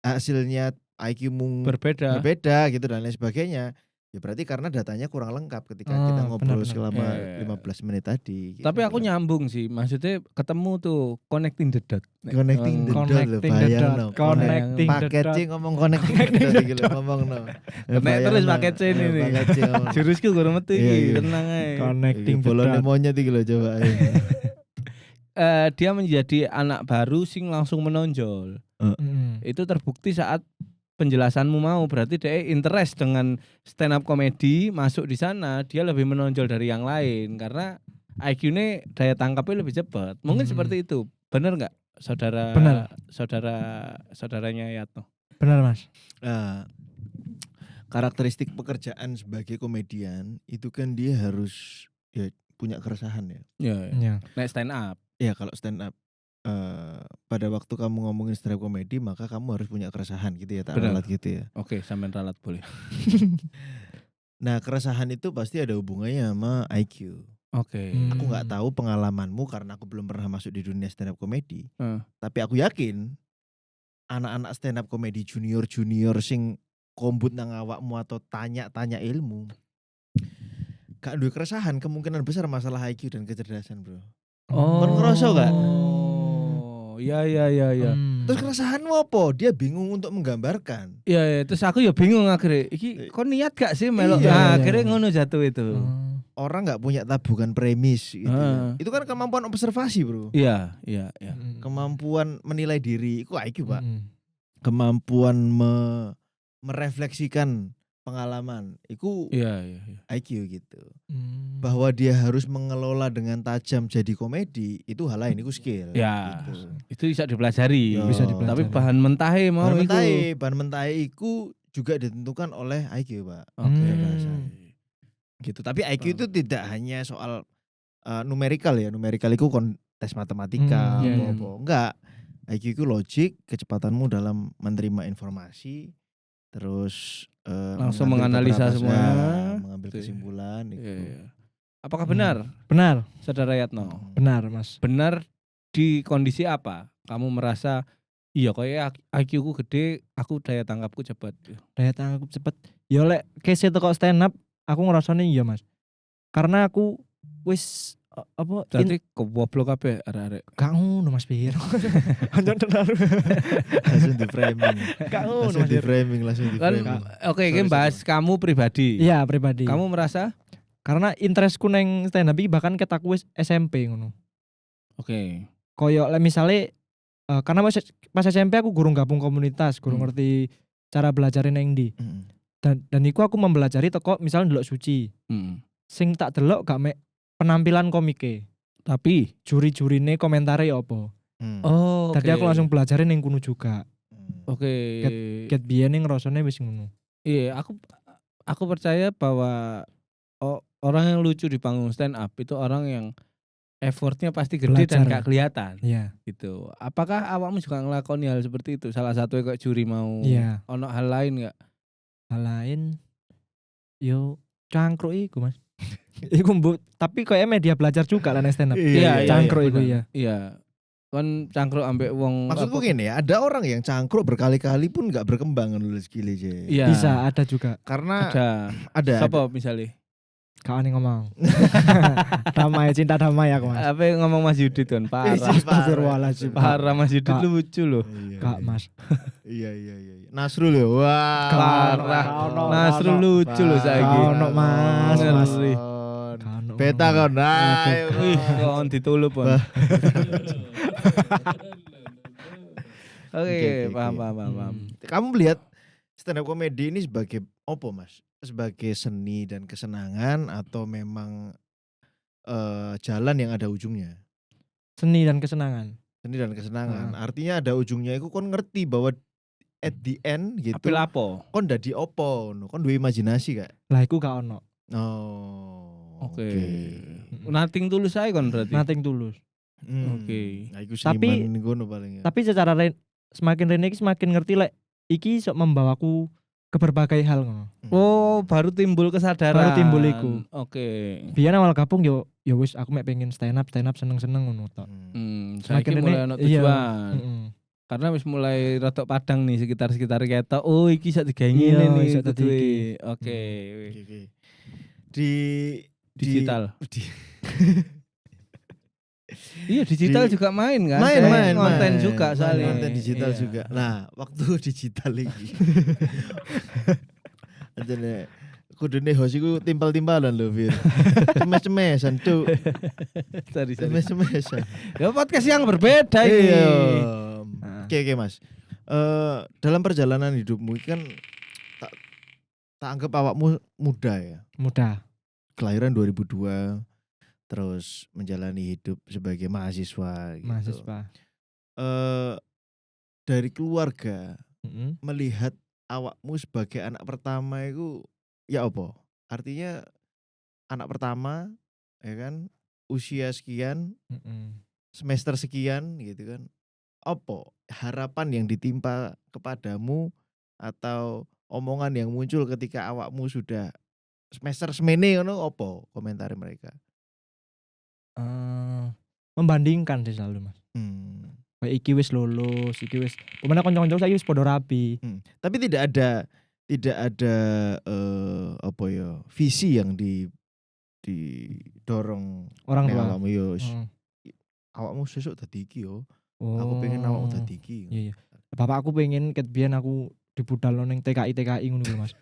hasilnya IQ-mu berbeda. gitu dan lain sebagainya. Ya berarti karena datanya kurang lengkap ketika kita ngobrol benar-benar. selama Iya. 15 menit tadi. gitu. Tapi aku nyambung sih, maksudnya ketemu tuh connecting the dot. Connecting the dot lho, Connecting the bayang dot. no. Connecting the Paket dot. C ngomong connecting the dot iki lho, ngomong no. Nek terus paket C ini nih. Paket C ngomong. Jurusku kurang metu Iya, iki, iya. tenang ae. Connecting the Bolone dot. monyet iki lho coba ayo. Dia menjadi anak baru sing langsung menonjol. Mm. Itu terbukti saat penjelasanmu mau, berarti dia interest dengan stand up comedy, masuk di sana dia lebih menonjol dari yang lain karena IQ-nya daya tangkapnya lebih cepat. Mungkin seperti itu. Benar nggak saudara? Benar. Saudaranya Yatno. Benar Mas. Nah, karakteristik pekerjaan sebagai komedian itu kan dia harus ya punya keresahan ya. Iya. Iya. Nek stand up. Ya kalau stand up pada waktu kamu ngomongin stand up comedy maka kamu harus punya keresahan gitu ya, tak Benar. ralat gitu ya. Oke, sampean ralat boleh. Nah keresahan itu pasti ada hubungannya sama IQ. Oke. Aku nggak tahu pengalamanmu karena aku belum pernah masuk di dunia stand up comedy. Tapi aku yakin anak-anak stand up comedy junior sing kombut nang awakmu atau tanya ilmu gak duwe keresahan, kemungkinan besar masalah IQ dan kecerdasan bro. Kon ngerasa gak? Iya. Terus keresahanmu apa? Dia bingung untuk menggambarkan. Iya, terus aku ya bingung akhirnya. Iki kok niat gak sih melok? Iya. Nah, akhirnya ngono jatuh itu. Orang nggak punya tabungan premis gitu ya. Itu kan kemampuan observasi bro. Iya. Kemampuan menilai diri, itu IQ pak. Mm. Kemampuan merefleksikan pengalaman, itu Iya. IQ gitu. Bahwa dia harus mengelola dengan tajam jadi komedi, itu hal lain, itu skill. Ya, gitu. itu bisa dipelajari. Yo. Bisa dipelajari. Tapi bahan mentahe mau Bahan mentahe itu juga ditentukan oleh IQ pak. Oke. Gitu. Tapi IQ itu tidak hanya soal numerikal ya. Numerikal itu tes matematika Iya. apa-apa. Enggak. IQ itu logik, kecepatanmu dalam menerima informasi, terus Langsung mengambil menganalisa beberapa- semua. mengambil Betul. kesimpulan itu. Iya. Apakah benar, Benar, Saudara Yatno? benar Mas. Benar di kondisi apa? Kamu merasa iya kayak IQ ku gede, aku daya tangkapku cepat. Daya tangkap cepet. Ya lek case itu kok stand up, aku ngerasane iya Mas. Karena aku wis apa Jadi kewoblok kabeh arek-arek. gak ngono Mas Pir. Hanya tenar. Langsung di framing. Gak ngono Langsung Mas di Pir. framing, langsung di Kan framing. oke, Sorry, ini bahas kamu pribadi. Iya, pribadi. Kamu merasa? Karena interestku neng stand up iki bahkan ket aku wis SMP ngono. Oke. Koyo lek misale karena pas SMP aku gurung gabung komunitas, gurung ngerti cara belajarin neng ndi. Dan iku aku mempelajari teko misal ndelok suci. Sing tak delok gak mek penampilan komike, Tapi juri-jurine komentare ya apa. oh, Tadi aku langsung belajarin ning kuno juga. Oke. Ket biyen ning rasane wis ngono. Iya, aku percaya bahwa orang yang lucu di panggung stand up itu orang yang effortnya pasti gede dan Belajar. gak kelihatan Iya. gitu. Apakah awakmu juga ngelakoni hal seperti itu? Salah satu kayak juri mau Iya. ono hal lain nggak? Hal lain yo cangkruk iku Mas. Iku mbok tapi koyo media belajar juga lah ning stand up. Cangkruk iku ya. Iya. Kan cangkruk ambek wong Maksudku gini ya, ada orang yang cangkruk berkali-kali pun nggak berkembang nulis skill aja. Iya. Bisa ada juga. Karena Ada. ada. Siapa misalnya? Kau nih ngomong. Damai, cinta damai aku Mas. Apa yang ngomong Mas Yudit kan? Parah. Astagfirullahaladzim. Parah Mas Yudit Kak. lucu loh. Kak Mas. Iya. Nasrul ya. Wah. Parah. Kak, Nasrul lucu loh saiki. Kak, ono, Mas, Mas. Ngeri. Beta kan. Ayo. Wih, kon ditulup kon. Oke, paham. Kamu melihat stand up comedy ini sebagai apa Mas? Sebagai seni dan kesenangan atau memang jalan yang ada ujungnya? Seni dan kesenangan. Seni dan kesenangan. Artinya ada ujungnya itu kon ngerti bahwa at the end gitu. Apel apa? Kon dadi opo, kon duwe imajinasi gak? Lah iku gak ono. Oh. Oke. Nating tulus ae kon berarti. Nothing tulus. Oke. Nah, iku Tapi- seniman ngono paling ya. Tapi secara semakin rene iki semakin ngerti lek iki iso membawaku ke berbagai hal ngono. Oh, baru timbul kesadaran. Baru timbul iku. Oke. Biyen awal gabung yo wis aku mek pengen stand up seneng-seneng ngono tok. Saiki Semakin mulai ini- ono iya. tujuan. Heeh. Karena wis mulai rotok padang nih sekitar ketok. Oh, iki iso digawe Iya, ngene nih. iso dadi kuduwe. iki. Oke. Oke. Di Digital. di- Iya, digital Di- juga main kan. main konten main. juga Main soalnya. konten digital Iya. juga. Nah, waktu digital iki. Ajane kudune host iku timpal-timpalan lho, Fir. Cemes-cemesan, Cuk. Sorry. Cemes-cemesan. Ya podcast yang berbeda ini. Iya. Heeh. Oke, Mas. Dalam perjalanan hidupmu ini kan tak anggap awakmu muda ya. Mudah. Kelahiran 2002, terus menjalani hidup sebagai mahasiswa gitu. Mahasiswa. Dari keluarga Heeh. melihat awakmu sebagai anak pertama itu ya apa? Artinya anak pertama ya kan, usia sekian, Heeh. semester sekian gitu kan. Apa harapan yang ditimpa kepadamu atau omongan yang muncul ketika awakmu sudah semester semene ngono apa komentar mereka? Membandingkan sih selalu Mas. Kayak iki wis lulus, iki wis pemene kanca-kanca saiki wis padha rapi. Tapi tidak ada apa ya visi yang didorong Orang nek tua. awakmu yo wis, Heeh. awakmu sesuk dadi iki yo. Oh. Aku pengen awakmu dadi iki. Iya iya. Bapak aku pengen ket biyen aku dibudalno ning TKI ngono lho Mas.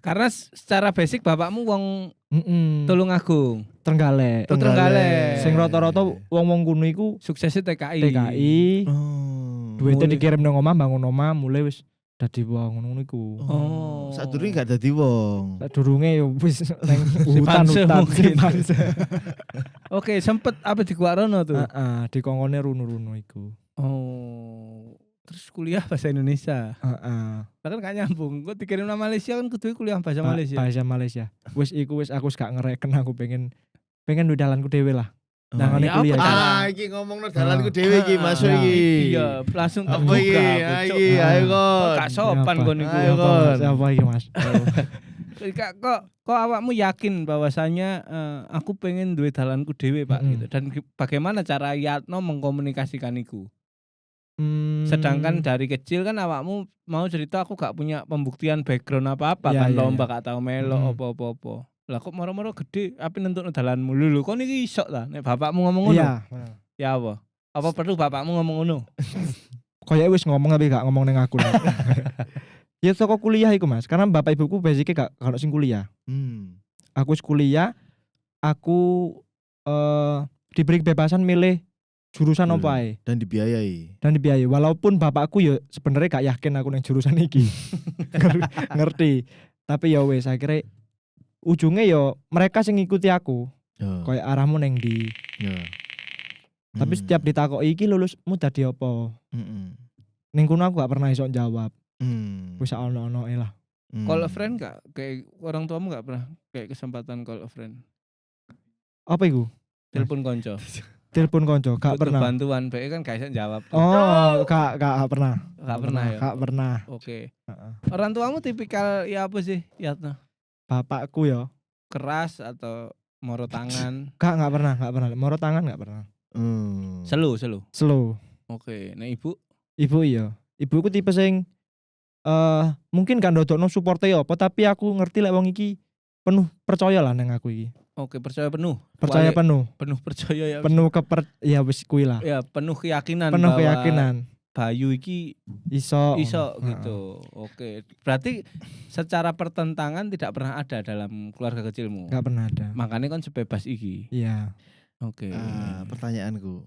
Karena secara basic bapakmu wong Heeh. Tulungagung. Trenggalek. Trenggalek. Sing rata-rata wong-wong kuno iku Suksesnya TKI. TKI, Oh. duitnya mulai- dikirim nang omah bangun omah mulai wis dadi wong ngono iku. Oh. Sadurunge gak dadi wong. Sadurunge yo wis nang Simpanse hutan-hutan mungkin. simpanse. Oke, sempet apa di Kuarono tuh? Heeh, dikongkone runu-runu iku. Oh. Terus kuliah bahasa Indonesia. Heeh. Lah kan gak nyambung. Kok dikirim nang Malaysia kan kudu kuliah bahasa Malaysia. Bahasa Malaysia. Wis iku wis aku gak ngereken aku pengen duwe dalanku dhewe lah. Nah, Nangane ya kuliah. apa iki. cara? Iki ngomongno dalanku dhewe iki Ah, masuk ya. iki. Iya, langsung Apa terbuka. iki? Cuk. Iki ayo Kok kon. gak sopan Apa? kon niku. Ayo, Apa, kon. Mas? Apa iki Mas? Kok awakmu yakin bahwasanya aku pengen duwe dalanku dhewe, Pak, Mm-mm. gitu. Dan bagaimana cara Yatno mengkomunikasikan iku? Hmm, Sedangkan dari kecil kan awakmu mau cerita aku gak punya pembuktian background apa-apa Iya, kan iya, lomba iya. gak tau melo Mm. apa-apa. Lah kok moro-moro gede api nentukno dalanmu lho kok niki iso ta nek bapakmu ngomong ngono. iya. Ya apa? Apa perlu bapakmu ngomong ngono? Kayak wis ngomong tapi gak ngomong ning aku. lah. Ya saka kuliah iku Mas, karena bapak ibuku basicnya gak ono sing kuliah. Aku wis kuliah, aku diberi kebebasan milih jurusan Hmm. apa ae Dan dibiayai. dan dibiayai. Walaupun bapakku ya sebenarnya gak yakin aku nang jurusan iki. Ngerti. Tapi ya wis akhirnya ujungnya ya mereka sing ngikuti aku. Ya. Kayak arahmu neng di. Ya. Tapi setiap ditakoki iki lulusmu dadi apa? Ning kono aku gak pernah iso jawab. Wis ono-onoe lah. Call a friend gak? Kayak orang tuamu gak pernah kayak kesempatan call a friend. Apa iku? Telepon konco. Telepon konco, gak Butuh pernah. bantuan, bae kan gak iso jawab. Oh, gak pernah. Gak pernah ya. Gak pernah. Oke. Heeh. Orang tuamu tipikal ya apa sih? Yatno. Bapakku ya, Keras atau moro tangan? gak pernah. Moro tangan gak pernah. Selu. Slow. Oke. Nah ibu? Ibu iya. Ibuku tipe sing mungkin gak ndodokno supporte ya apa, tapi aku ngerti lek wong iki penuh percaya lah nang aku iki. Oke, percaya penuh. Percaya Wale- penuh. penuh percaya ya. Penuh ya wis kuwi lah. Ya, penuh keyakinan Penuh bahwa keyakinan. Bayu iki Iso. iso Heeh. gitu. Oke. Berarti secara pertentangan tidak pernah ada dalam keluarga kecilmu. Gak pernah ada. Makanya kan sebebas iki. Iya. Oke. Pertanyaanku.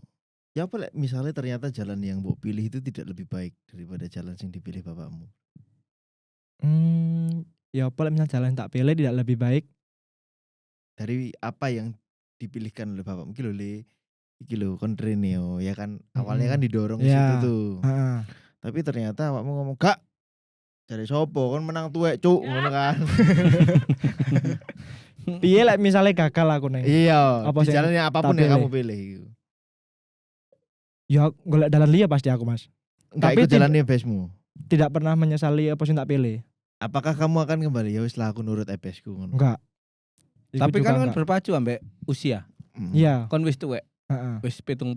Ya apa lek misalnya ternyata jalan yang mbok pilih itu tidak lebih baik daripada jalan yang dipilih bapakmu? Ya apa lek misal jalan tak pilih tidak lebih baik? Dari apa yang dipilihkan oleh bapakmu iki lho Le. Iki lho kon Reneo ya kan awalnya kan didorong ke Iya. situ tuh. Heeh. Tapi ternyata awakmu ngomong, "Gak. Jare sopo kon menang tuwek, Cuk." Ngono kan. Piye lek misale gagal aku neng? Iya, Apa di sing jalannya apapun tak yang pilih? kamu pilih. Ya golek dalan liya pasti aku, Mas. Enggak Tapi ikut jalan EBS-mu. Tidak pernah menyesali apa sing tak pilih. Apakah kamu akan kembali ya wis lah aku nurut EBS-ku ngono. Enggak. Iku Tapi juga kan enggak. berpacu ambek usia. Iya. Kon wis tuwek, Heeh. wis 70.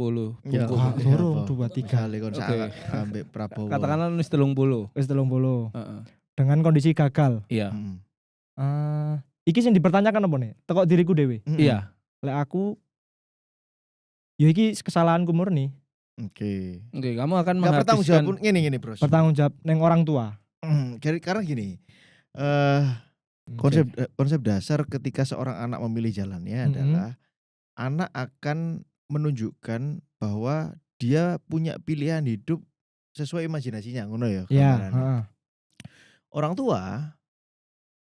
Ya, Wah, apa? dorong 2, 3. Misale kon Oke. sak ambek Prabowo. Katakanlah wis 30. Wis 30. Heeh. Dengan kondisi gagal. Iya. Iki sing dipertanyakan apa nih? Tekok diriku dewe. Iya. Lek aku ya iki kesalahanku murni. Oke. Oke, kamu akan Enggak bertanggung jawab menghabiskan pun ngene Bros. Bertanggung jawab neng orang tua. Karena gini, konsep dasar ketika seorang anak memilih jalannya adalah anak akan menunjukkan bahwa dia punya pilihan hidup sesuai imajinasinya, ngono ya. Iya, gambarannya. heeh. Orang tua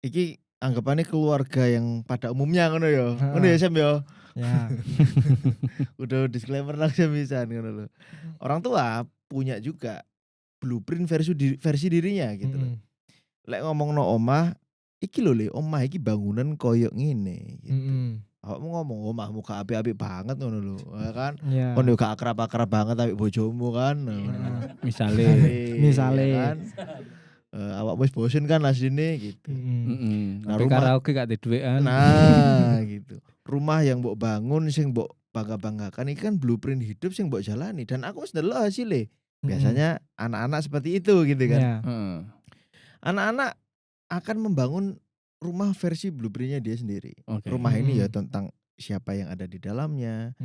iki anggapannya keluarga yang pada umumnya ngono ya. Ngono ya Sam ya. Ya. Udah disclaimer langsung bisa ngono lho. Orang tua punya juga blueprint versi dirinya gitu loh. Lek ngomongno omah, iki lho le, omah iki bangunan koyok ngene gitu. Awakmu ngomong omahmu gak apik-apik banget ngono lho, ya kan? Iya. Kon yo gak akrab-akrab banget ambek bojomu kan. misale. Misale. Ya kan? Awakmu wis bosen kan asline gitu. Nah, Tapi rumah- karaoke gak duwean. Nah, gitu. Rumah yang mbok bangun sing mbok bangga-banggakan iki kan blueprint hidup sing mbok jalani dan aku wis ndelok hasilnya. Biasanya anak-anak seperti itu gitu kan. Iya. Heeh. Anak-anak akan membangun rumah versi blueprintnya dia sendiri. Oke. Rumah ini ya tentang siapa yang ada di dalamnya,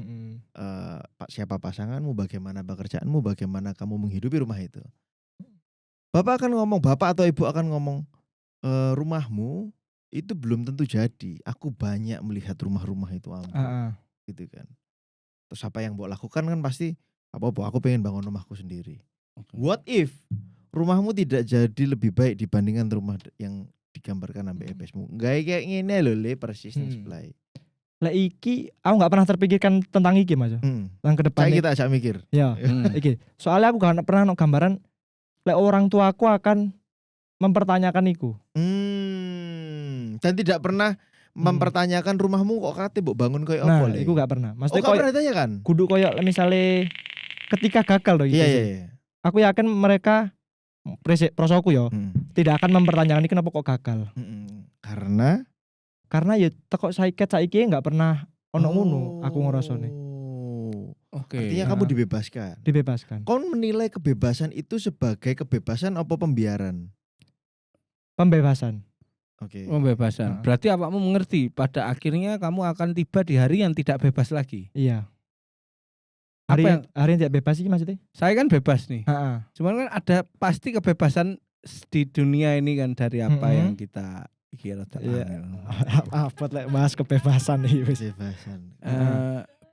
siapa pasanganmu, bagaimana pekerjaanmu, bagaimana kamu menghidupi rumah itu. Bapak atau ibu akan ngomong, rumahmu itu belum tentu jadi. Aku banyak melihat rumah-rumah itu ambruk, gitu kan. Terus apa yang mbok lakukan kan pasti apa-apa, aku pengen bangun rumahku sendiri. Oke. What if rumahmu tidak jadi lebih baik dibandingkan rumah yang digambarkan sampai EBS-mu? Enggak kayak ngene lho le persis nang sebelah. Lek iki aku nggak pernah terpikirkan tentang iki Mas. Tentang ke depan. Saya kita ajak mikir. Ya, iki. Soalnya aku gak pernah no gambaran lek orang tua aku akan mempertanyakan iku. Dan tidak pernah mempertanyakan rumahmu kok kate mbok bangun koyo Nah, apa le? iku gak pernah. Oh, Maksudnya gak koyo pernah ditanyakan? kudu koyo misale ketika gagal loh gitu. Iya, sih. iya. Aku yakin mereka prosoku yo tidak akan mempertanyakan ini kenapa kok gagal. Karena ya tekok saiki nggak pernah ono ngono aku ngerasane. Oke. Artinya kamu dibebaskan. Dibebaskan. Kau menilai kebebasan itu sebagai kebebasan apa pembiaran? Pembebasan. Oke. Pembebasan. Berarti awakmu mengerti pada akhirnya kamu akan tiba di hari yang tidak bebas lagi. Iya. Apa Hari yang tidak bebas sih maksudnya? Saya kan bebas nih. Heeh. Cuman kan ada pasti kebebasan di dunia ini kan dari apa yang kita kira. Iya. Apa lek bahas kebebasan nih wis. Kebebasan.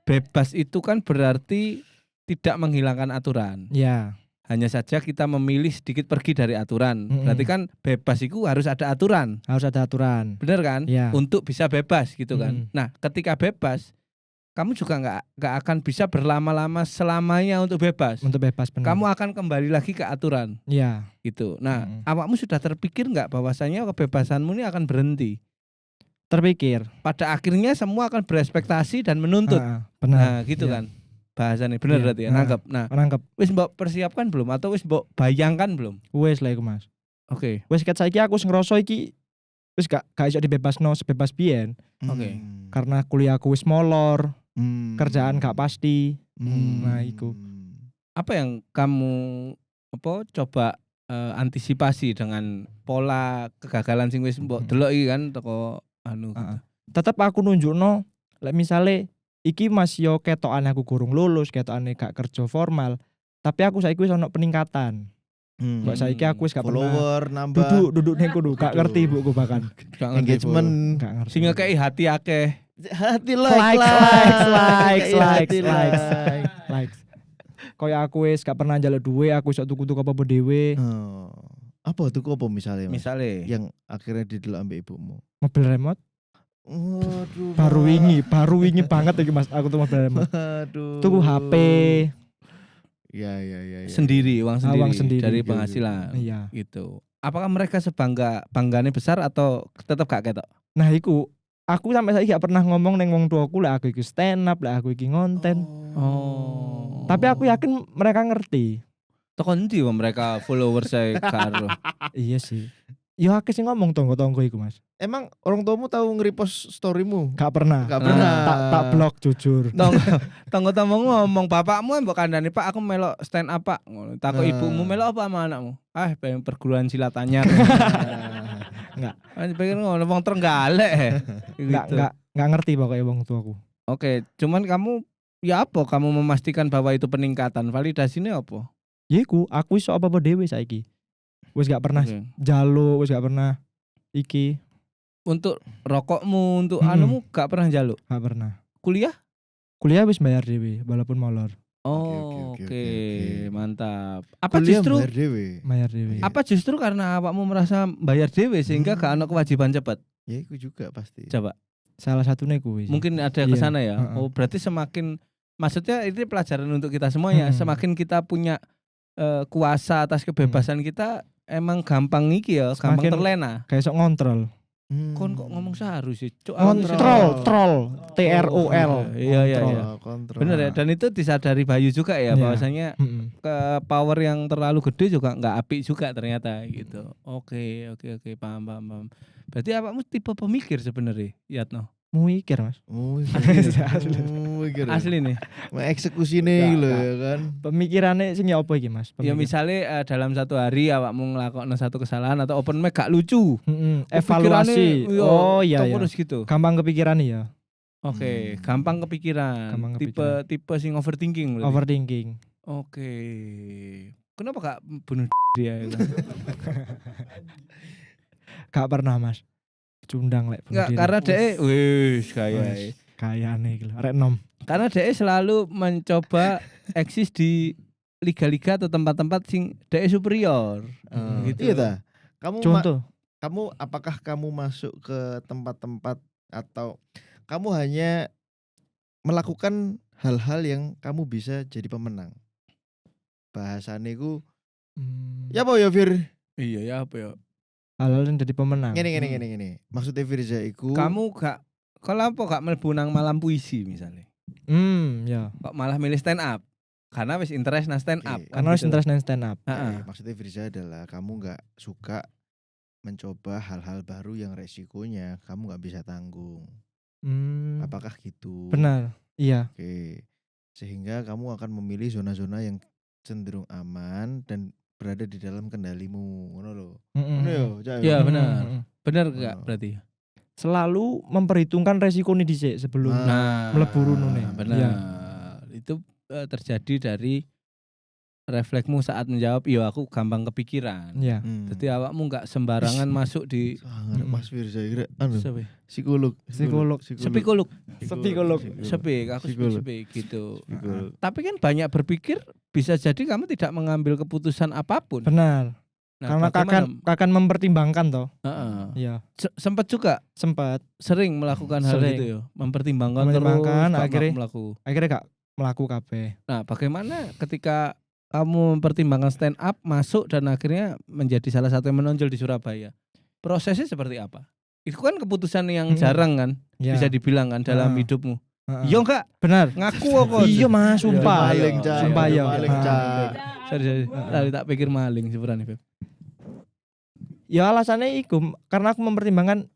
Bebas itu kan berarti tidak menghilangkan aturan. Iya. Hanya saja kita memilih sedikit pergi dari aturan. Berarti kan bebas itu harus ada aturan. Harus ada aturan. Bener kan? Iya. Untuk bisa bebas gitu kan. Nah, ketika bebas, kamu juga nggak akan bisa berlama-lama selamanya untuk bebas. Untuk bebas benar. Kamu akan kembali lagi ke aturan. Iya. Gitu. Nah, awakmu sudah terpikir nggak bahwasanya kebebasanmu ini akan berhenti? Terpikir. Pada akhirnya semua akan berekspektasi dan menuntut. Benar. Nah, gitu Iya. kan. Bahasannya bener Iya. berarti ya, nangkep. Nah, Menangkap. wis mbok persiapkan belum atau wis mbok bayangkan belum? Wes lah iku Mas. Oke. Wes ket saiki aku ngerasa iki wis gak iso dibebasno sebebas biyen Oke. karena kuliahku wis molor, kerjaan gak pasti. Nah, iku. Apa yang kamu coba antisipasi dengan pola kegagalan sing wis mbok delok iki kan teko anu gitu. Tetep aku nunjukno lek misale iki Mas yo ketokane aku gurung lulus, ketokane gak kerja formal, tapi aku saiki wis ono peningkatan. Mbak saiki aku wis gak pernah follower nambah. duduk ning kudu gak ngerti ibuku bahkan. Gak ngerti, Engagement. Gak ngerti. sing ngekei hati akeh. Hati likes. Kayak aku wis gak pernah njaluk duwe, aku iso tuku-tuku apa dhewe. Apa tuh apa misalnya Mas? Misale Yang akhirnya didelok ambek ibumu. Mobil remote Waduh. baru wingi banget iki Mas, aku tuh mobil remote. Aduh. Tuku HP. Ya. sendiri, uang sendiri, Uang sendiri. dari penghasilan. Iya. Gitu. Apakah mereka banggane besar atau tetap gak ketok? Nah, iku aku sampai saiki gak pernah ngomong neng wong tuaku lek aku iki stand up, lek aku iki ngonten. Oh. Tapi aku yakin mereka ngerti. Tekan ndi wong mereka followers saya karo. Iya sih. Ya akeh sing ngomong tonggo-tonggo iku, Mas. Emang orang tuamu tahu nge-repost storymu? Gak pernah. Gak pernah. Tak blok jujur. Tonggo-tonggo ngomong bapakmu mbok kandhani Pak aku melok stand up Pak. Ngono. Takok ibumu melok apa sama anakmu? Ah pengen perguruan silat anyar. Enggak. Pengen ngono wong Trenggalek. Enggak ngerti pokoknya wong tuaku. Oke, cuman kamu ya apa kamu memastikan bahwa itu peningkatan? Validasinya apa? Ya iku, aku iso apa-apa dhewe saiki. Wis gak pernah Oke. jaluk, wis gak pernah iki, Untuk rokokmu, untuk Mm-mm. anumu gak pernah jaluk. gak pernah. Kuliah? Kuliah wis bayar dhewe walaupun molor, Oh, Oke, oke, oke. mantap. Apa Kuliah justru bayar dewe. bayar dhewe. Iya. apa justru karena awakmu merasa bayar dewe sehingga gak ada kewajiban cepat? Ya itu juga pasti. Coba. Salah satunya kuwi. sih. Mungkin ada Iya, ke sana ya. heeh. Oh, berarti semakin maksudnya ini pelajaran untuk kita semuanya. Mm-mm. Semakin kita punya kuasa atas kebebasan kita emang gampang iki ya, gampang Semakin- terlena. kayak sok ngontrol. Kon kok ngomong seharusnya Cuk, Kontrol. Troll, TROL. Iya, iya, Kontrol. iya. Kontrol. Bener ya, dan itu disadari Bayu juga ya, Iya. bahwasanya Mm-mm. ke power yang terlalu gede juga nggak apik juga ternyata gitu. Oke, paham. Berarti apakmu tipe pemikir sebenarnya, Yatno? Mikir, Mas. Asli. Asli nih. Eksekusi nih Gak, lho gak. ya kan. Pemikirannya sing ya apa iki, Mas? Ya misalnya dalam satu hari awakmu ngelakokno satu kesalahan atau open mic gak lucu. Mm-mm, Kok evaluasi. pikirannya, Oh iya ya. terus gitu. Gampang kepikiran ya. Oke, gampang kepikiran. Gampang kepikiran. Tipe sing overthinking berarti. Overthinking. Oke. Kenapa gak bunuh dia itu? Gak pernah, Mas. Cundang lek bunuh Enggak, diri. karena DE wis kaya. Wis, kayane iki lho. Rek nom. Karena DE selalu mencoba eksis di liga-liga atau tempat-tempat sing DE superior. Gitu. Iya ta. Kamu Contoh. apakah kamu masuk ke tempat-tempat atau kamu hanya melakukan hal-hal yang kamu bisa jadi pemenang? Bahasane ku ya apa ya Fir? Iya ya apa ya? Hal-hal yang jadi pemenang. Gini. Maksudnya Firza iku Kamu gak kalau apa gak mlebu nang malam puisi misalnya. Ya. Kok malah milih stand up? Karena wis interest nang stand up. Oke. kan Karena harus gitu. interest nang stand up. Heeh. maksudnya Firza adalah kamu nggak suka mencoba hal-hal baru yang resikonya kamu nggak bisa tanggung. Apakah gitu? Benar. Iya. Oke. Sehingga kamu akan memilih zona-zona yang cenderung aman dan berada di dalam kendalimu. Ngono lho. Ngono yo, Cak, yo? Iya, Mm-mm. benar. Mm-mm. Bener gak Oh. berarti? Selalu memperhitungkan resiko nih dhisik sebelum Nah, mlebu runu nih. Benar. Iya. Itu terjadi dari refleksmu saat menjawab, iya aku gampang kepikiran. Iya. Jadi awakmu nggak sembarangan masuk di Sangat Mas Firza kira anu sepi, psikolog. Psikolog. sepikolog, Psikolog. sepi, aku Psikolog. sepi gitu. Psikolog. Tapi kan banyak berpikir bisa jadi kamu tidak mengambil keputusan apapun. Benar. Nah, Karena akan mempertimbangkan toh. Heeh. Iya. Sempat juga Sempat. sering melakukan hal Sering. itu ya, mempertimbangkan Mempertimbangkan, terus, akhirnya- melaku. Akhirnya gak melaku kabeh. Nah, bagaimana ketika kamu mempertimbangkan stand up masuk dan akhirnya menjadi salah satu yang menonjol di Surabaya? Prosesnya seperti apa? Itu kan keputusan yang jarang kan, Ya. bisa dibilang kan dalam Ah. hidupmu. Heeh. Iya enggak? Benar. Ngaku apa? Iya Mas, sumpah. Maling, Cak. Sumpah ya. Maling, Cak. Sorry. Tadi tak pikir maling sebenarnya, Beb. Ya alasannya iku karena aku mempertimbangkan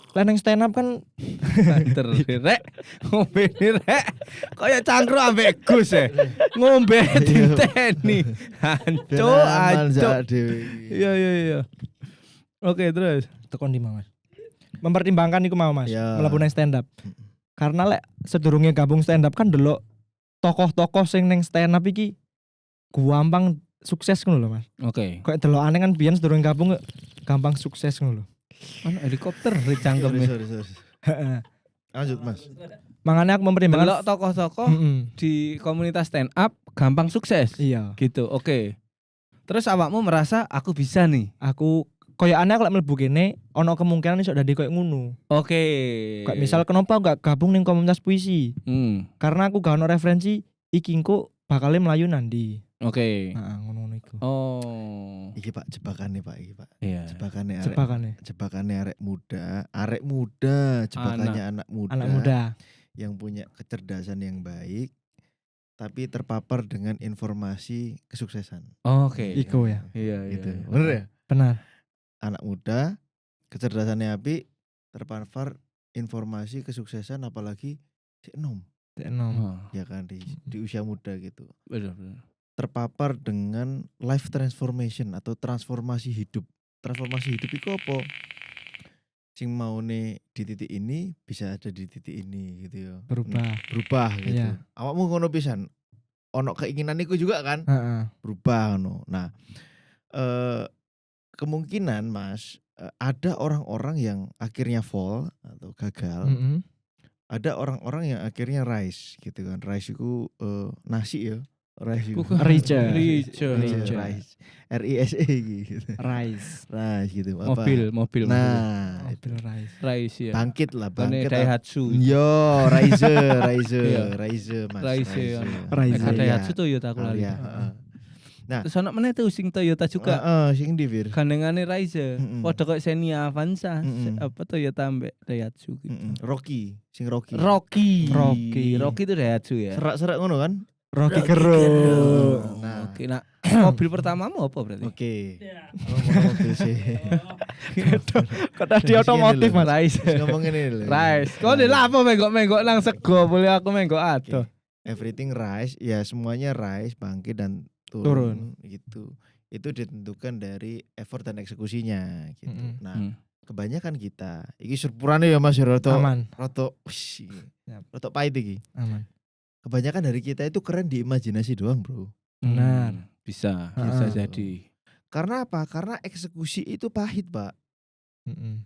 planning stand up kan Banter rek. Ngombe ni rek. Kayak cangkruk ambek Gus ya. Ngombe diteni. Hancur, Aman, hancur. Cak, Dewi. Iya. Oke, terus. tekon di Mas. Mempertimbangkan iku mau Mas, Ya. mlebu nang stand up. Karena lek sedurunge gabung stand up kan delok tokoh-tokoh sing nang stand up iki gampang sukses ngono lho Mas. Oke. Kayak delokane kan biyen sedurunge gabung gampang sukses ngono lho. Ono helikopter rek cangkeme. Sorry. Heeh. Lanjut, Mas. Makanya aku mempertimbangkan Delok tokoh-tokoh Mm-mm. di komunitas stand up gampang sukses. Iya. Gitu. Oke. Terus awakmu merasa aku bisa nih. Aku koyokane aku lek mlebu kene ono kemungkinan iso dadi koyo ngono. Oke. Kayak misal kenapa gak gabung ning komunitas puisi? Karena aku gak ono referensi iki engko bakale mlayu nandi. Oke. Heeh, ngono-ngono iku. Oh. Iki Pak jebakannya Pak iki Pak. Iya. Jebakannya arek muda, jebakannya anak muda Anak muda. yang punya kecerdasan yang baik tapi terpapar dengan informasi kesuksesan. Oke. Iku ya. Iya, Gitu. iya. Bener ya? Benar. Anak muda, kecerdasannya apik, terpapar informasi kesuksesan apalagi si enom, Enom. Oh, ya kan di usia muda gitu. benar, benar. Terpapar dengan life transformation atau transformasi hidup. Transformasi hidup itu apa? Sing mau nih di titik ini bisa ada di titik ini gitu ya. Berubah gitu. Iya. Awakmu ngono pisan. Ono keinginan iku juga kan? Heeh. Berubah ngono. Nah, kemungkinan Mas ada orang-orang yang akhirnya fall atau gagal. Mm-mm. Ada orang-orang yang akhirnya rise gitu kan. Rise itu nasi ya. Rise itu. Bukan. Rice. Rice. Rise. RISE gitu. Rice. Rise gitu. Apa? Mobil. Nah, itu. Mobil Rice. Rice ya. Bangkit lah, Bangkit bangkit. Daihatsu. Yo, Rise, Iya. Mas. Rise. Rise. Ada Daihatsu Toyota aku lali. Iya, heeh. Terus ana meneh tuh sing Toyota juga. Sing ndi, Fir? Gandengane Rise. Mm-mm. Padha kok Xenia Avanza, Mm-mm. apa Toyota ambek Daihatsu gitu. Rocky, sing Rocky. Rocky Rocky. itu Daihatsu ya. Serak-serak ngono kan? Rocky Rocky Gerung. Nah. Oke, nah mobil pertamamu apa berarti? Oke. Oh, mobil sih. Kok tadi otomotif Mas. Rise. Terus ngomongin ini lho. Rise. Kok ndek apa menggok-menggok nang sego, boleh aku menggok ado. Everything rise, ya semuanya rise, bangkit dan turun. Gitu. Itu ditentukan dari effort dan eksekusinya gitu. Mm-mm. Nah, kebanyakan kita iki surpurane ya Mas Roto. Aman. Roto Siap. roto pahit iki. Aman. Kebanyakan dari kita itu keren di imajinasi doang, Bro. Benar. Bisa Heeh. jadi. Karena apa? Karena eksekusi itu pahit, Pak. Mm-mm.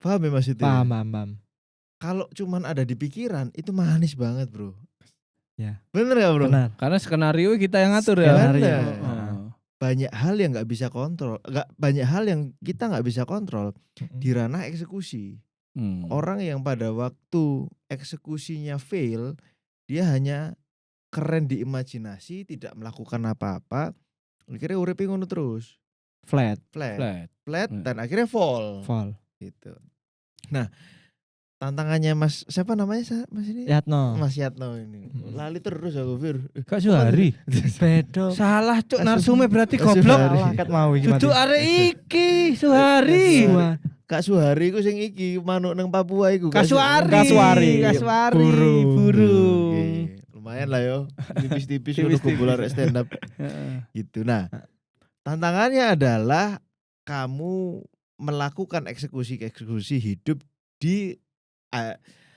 Paham ya maksudnya? Paham. Kalau cuman ada di pikiran itu manis banget, Bro. Ya. Bener gak, Bro? Benar. Karena skenario kita yang ngatur ya. Skenario. Bener. Oh. Banyak hal yang nggak bisa kontrol, banyak hal yang kita nggak bisa kontrol di ranah eksekusi. Hmm. Orang yang pada waktu eksekusinya fail, dia hanya keren di imajinasi, tidak melakukan apa-apa, akhirnya uripe ngono terus, Flat. Flat. dan akhirnya fall. Gitu. Nah, tantangannya Mas siapa namanya Mas ini? Yatno. Mas Yatno ini. Lali terus aku, Fir. Kak Suhari. Bedo. Salah cuk narsume berarti Kak goblok. Suhari. Salah ket mau iki. Dudu arek iki Suhari. Kak Suhari ku sing iki manuk nang Papua iku. Kasuari. Kasuari. Burung. Oke, lumayan lah yo. Tipis-tipis udah Tipis-tipis. kumpul arek stand up gitu. Nah, tantangannya adalah kamu melakukan eksekusi hidup di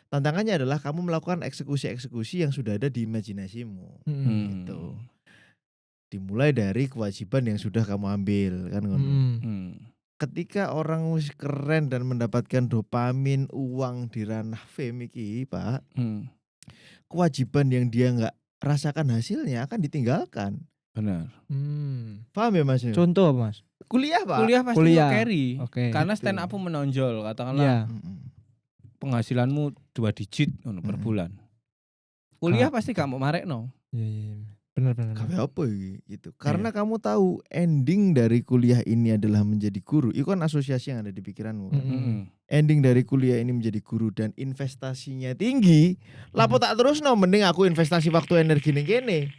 tantangannya adalah kamu melakukan eksekusi yang sudah ada di imajinasimu. Gitu. Dimulai dari kewajiban yang sudah kamu ambil kan ngono. Ketika orang wis keren dan mendapatkan dopamin, uang di ranah fame iki, Pak, kewajiban yang dia nggak rasakan hasilnya akan ditinggalkan. Benar. Paham ya Mas? Contoh apa Mas? Kuliah, Pak. Kuliah pasti Kuliah. carry. Oke. Karena Gitu. stand up menonjol, katakanlah Iya. penghasilanmu 2 digit per bulan. Kuliah pasti kamu marekno. Iya. Benar. Kabeh apa iki gitu. Karena kamu tahu ending dari kuliah ini adalah menjadi guru. Itu kan asosiasi yang ada di pikiranmu. Kan? Ending dari kuliah ini menjadi guru dan investasinya tinggi. Lapo tak terus mending aku investasi waktu energi ning kene.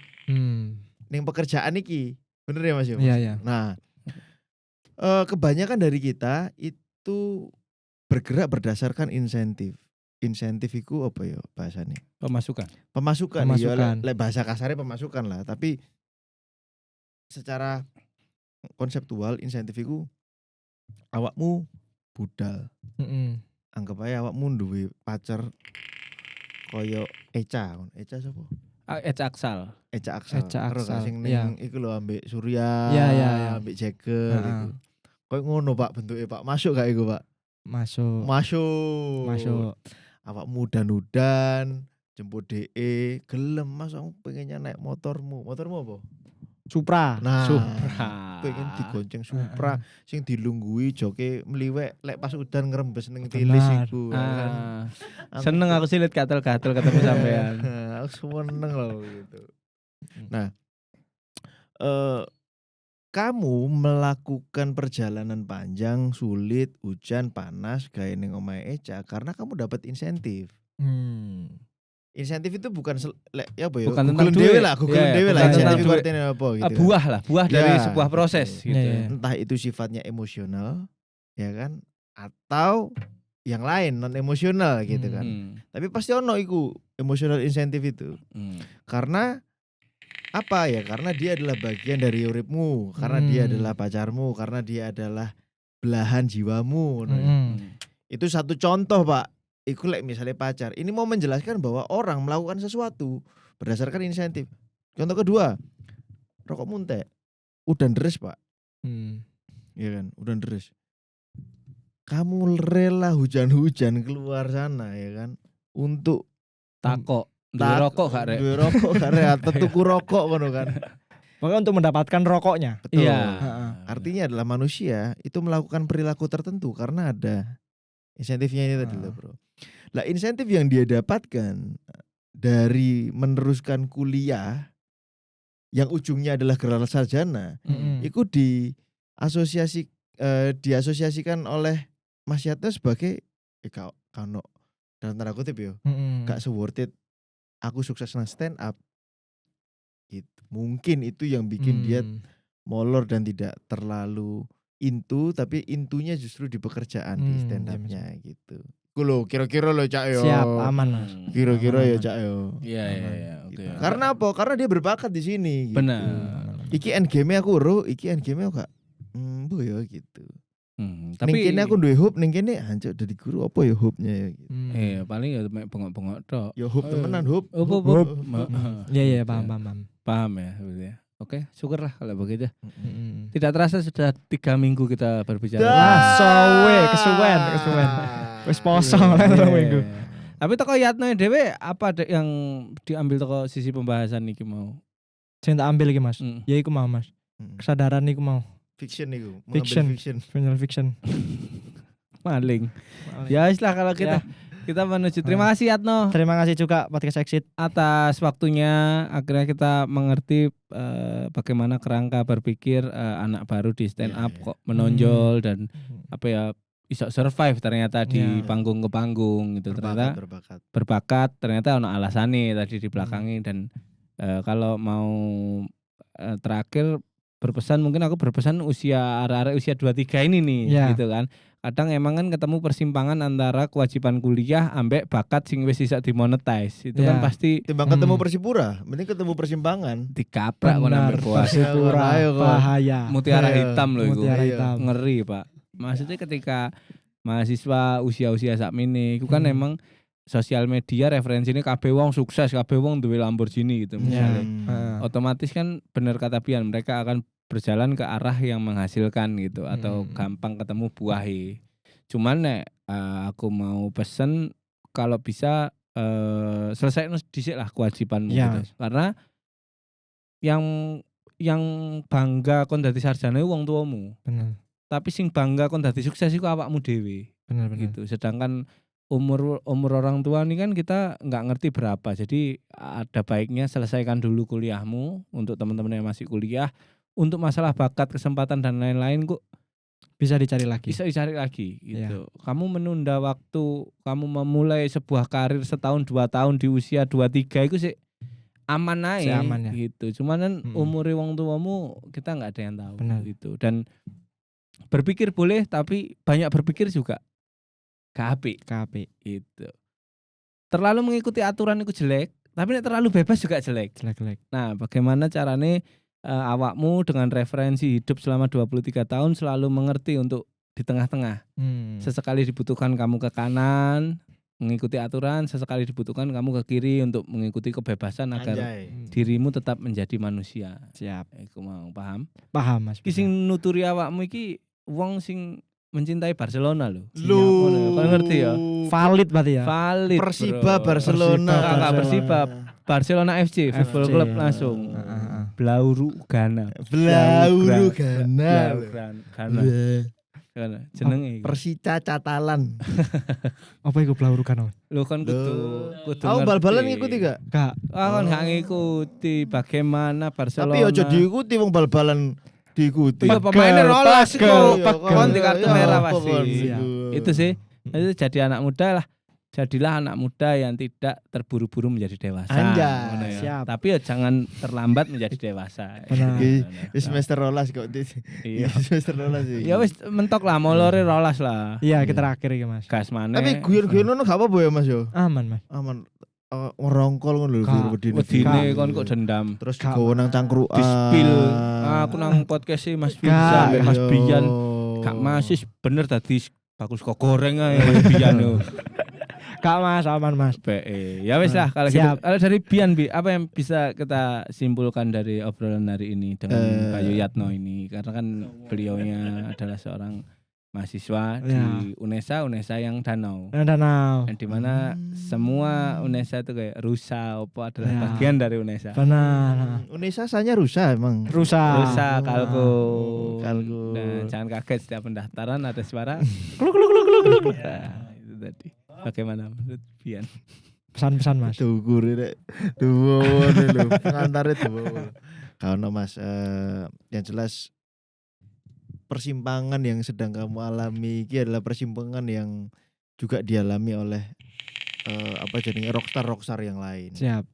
Ning pekerjaan iki. Bener ya Mas? Iya. Nah, kebanyakan dari kita itu bergerak berdasarkan insentif. Insentif itu apa ya bahasanya? Pemasukan. Pemasukan. Pemasukan. Ya, bahasa kasarnya pemasukan lah. Tapi secara konseptual insentif itu awakmu budal. Anggap aja awakmu duwe pacar koyo Eca. Eca sapa? Eca Aksal. Eca Aksal. Eca Karo Aksal, sing iya. ning iku lho ambek Surya, Iya. ambek Jegel iku. Koyo ngono Pak bentuknya Pak. Masuk gak iku Pak? Masuk. Awakmu udan jemput DE, gelem Mas aku pengennya naik motormu. Motormu apa? Supra. Nah, Supra. pengen digonceng Supra sing dilunggui joke meliwek lek pas udan ngerembes ning Benar. tilis iku. kan. Seneng aku sih liat gatel-gatel ketemu sampean. Aku seneng loh gitu. Nah, kamu melakukan perjalanan panjang, sulit, hujan, panas, gawe ning omahe Eca karena kamu dapat insentif. insentif itu bukan ya apa ya? Bukan tentang Google duit. dewe lah, Google Iya, dewe bukan lah tentang insentif itu duit. artinya apa gitu. kan. Buah dari Ya, sebuah proses betul. gitu. Iya. Entah itu sifatnya emosional ya kan atau yang lain non emosional gitu kan. Tapi pasti ono iku emosional insentif itu. Karena apa ya? Karena dia adalah bagian dari uripmu, karena dia adalah pacarmu, karena dia adalah belahan jiwamu. Itu satu contoh, Pak. Iku misalnya pacar. Ini mau menjelaskan bahwa orang melakukan sesuatu berdasarkan insentif. Contoh kedua, rokok muntek. Udah deres, Pak. Iya kan? Udah deres. Kamu rela hujan-hujan keluar sana ya kan? Untuk Takok, duwe rokok gak rek? Duwe rokok gak rek atau tuku rokok ngono kan. Maka untuk mendapatkan rokoknya. Betul. Iya. Artinya adalah manusia itu melakukan perilaku tertentu karena ada insentifnya ini tadi loh, Bro. Lah insentif yang dia dapatkan dari meneruskan kuliah yang ujungnya adalah gelar sarjana, itu diasosiasikan oleh Mas Yatno sebagai kano dalam tanda kutip yo, gak se-worth it aku sukses nang stand up. Gitu. Mungkin itu yang bikin dia molor dan tidak terlalu intu, tapi intunya justru di pekerjaan di stand up-nya gitu. Kulo kira-kira lo Cak yo. Siap, aman Mas. Kira-kira Aman, ya aman. Cak yo. Iya. Gitu. Oke. Karena apa? Karena dia berbakat di sini gitu. Benar. Iki endgame aku iki endgame aku gak bu ya gitu. Ning Tapi kene aku duwe hope, ning kene hancur dadi guru apa ya hope-nya ya gitu. iya paling ya bengok-bengok tok. Ya hope temenan hope. Hope. Iya paham. Paham ya sebetulnya. Oke, syukurlah kalau begitu. Tidak terasa sudah 3 minggu kita berbicara. Kesuwen. Wis posong lah Iya. 3 minggu. Tapi toko Yatno dhewe apa yang diambil toko sisi pembahasan iki mau? Sing tak ambil iki Mas. Mm. Ya iku mau Mas. Kesadaran iku mau. Fiction itu. Fiction. Final fiction. Maling. Ya wis lah kalau kita menuju. Terima kasih Yatno Terima kasih juga podcast Exit. atas waktunya. Akhirnya kita mengerti bagaimana kerangka berpikir anak baru di stand up kok menonjol dan apa ya bisa survive ternyata di panggung ke panggung gitu. Ternyata berbakat ternyata ono alasane tadi di belakangnya dan kalau mau terakhir berpesan, mungkin aku berpesan arek-arek usia 23 ini nih gitu kan. Kadang emang kan ketemu persimpangan antara kewajiban kuliah ambek bakat sing wis iso dimonetize. Itu kan pasti timbang ketemu Persipura, mending ketemu persimpangan. dikaprak kok nang berkuasa. Persipura bahaya. Mutiara hitam loh itu. Mutiara hitam. Ngeri, Pak. Maksudnya ketika mahasiswa usia-usia sakmene iku kan emang sosial media referensinya kabeh wong sukses, kabeh wong duwe Lamborghini gitu misalnya. Otomatis kan bener kata Bian, mereka akan berjalan ke arah yang menghasilkan gitu atau gampang ketemu buahe. Cuman nek aku mau pesen kalau bisa selesai dhisik lah kewajibanmu gitu. Karena yang bangga kon dadi sarjana wong tuamu. Bener. Tapi sing bangga kon dadi sukses iku awakmu dhewe. Bener. Gitu. Sedangkan umur orang tua nih kan kita nggak ngerti berapa. Jadi ada baiknya selesaikan dulu kuliahmu untuk teman-teman yang masih kuliah. Untuk masalah bakat, kesempatan dan lain-lain kok bisa dicari lagi. Bisa dicari lagi gitu. Kamu menunda waktu, kamu memulai sebuah karir setahun 2 tahun di usia 23 itu sih aman aja gitu. Cuman kan umur wong tuamu kita nggak ada yang tahu. Benar. Gitu. Dan berpikir boleh tapi banyak berpikir juga KP itu. Terlalu mengikuti aturan itu jelek, tapi terlalu bebas juga jelek. Nah, bagaimana caranya awakmu dengan referensi hidup selama 23 tahun selalu mengerti untuk di tengah-tengah. Sesekali dibutuhkan kamu ke kanan, mengikuti aturan, sesekali dibutuhkan kamu ke kiri untuk mengikuti kebebasan agar dirimu tetap menjadi manusia. Siap. Aku mau paham Mas. Ki sing nuturi awakmu iki wong sing mencintai Barcelona loh. Kau ngerti ya? Valid berarti ya. Valid. Persiba Barcelona. Persiba Barcelona FC Football Club langsung. Blaugrana. Jenenge Persita Catalan. Apa iku Blaugrana? Lho kan kudu Aku bal-balan ngikuti gak? Gak. Kan gak ngikuti bagaimana Barcelona. Tapi ojo diikuti wong bal-balan diikuti. Pemainnya rolas kok. Pegel. Kon di kartu merah pasti. Iya. Itu sih. Itu jadi anak muda lah. jadilah anak muda yang tidak terburu-buru menjadi dewasa. Anjay, Ngono ya. siap. Tapi ya jangan terlambat menjadi dewasa. Benar. Wis semester 12 kok. Iya. Semester 12 Ya wis mentok lah, molore rolas lah. Iya, kita terakhir iki Mas. Gas maneh. Tapi guyon-guyon ngono gak apa-apa ya Mas yo. Aman Mas. Aman. Ngerongkol ngono lho Kak, wedine. wedine kon kok dendam. Terus Kak, digowo nang cangkruan. Di-spill. Aku nang podcast sih Mas Bian Kak, sampe Mas Bian. Kak Mas Masis bener tadi bagus kok goreng ae Bian yo. Kak Mas, aman Mas. PE. Ya wis lah kalau gitu. Siap. Kalau dari Bian Bi, apa yang bisa kita simpulkan dari obrolan hari ini dengan Bayu Yatno ini? Karena kan beliaunya adalah seorang mahasiswa di UNESA yang Danau. Danau. Yang dimana semua UNESA itu kayak rusa apa adalah Ya. bagian dari UNESA. Benar. Unesa sanya rusa emang. Rusa. Rusa kalku. Kalku. Nah, jangan kaget setiap pendaftaran ada suara. Kluk kluk kluk kluk kluk. Nah, itu tadi. Bagaimana menurut Bian? Pesan-pesan Mas. Dugur rek. Duwur lho, pengantare duwur. Kalau Mas yang jelas persimpangan yang sedang kamu alami ini adalah persimpangan yang juga dialami oleh apa jadinya rockstar yang lain. Siap.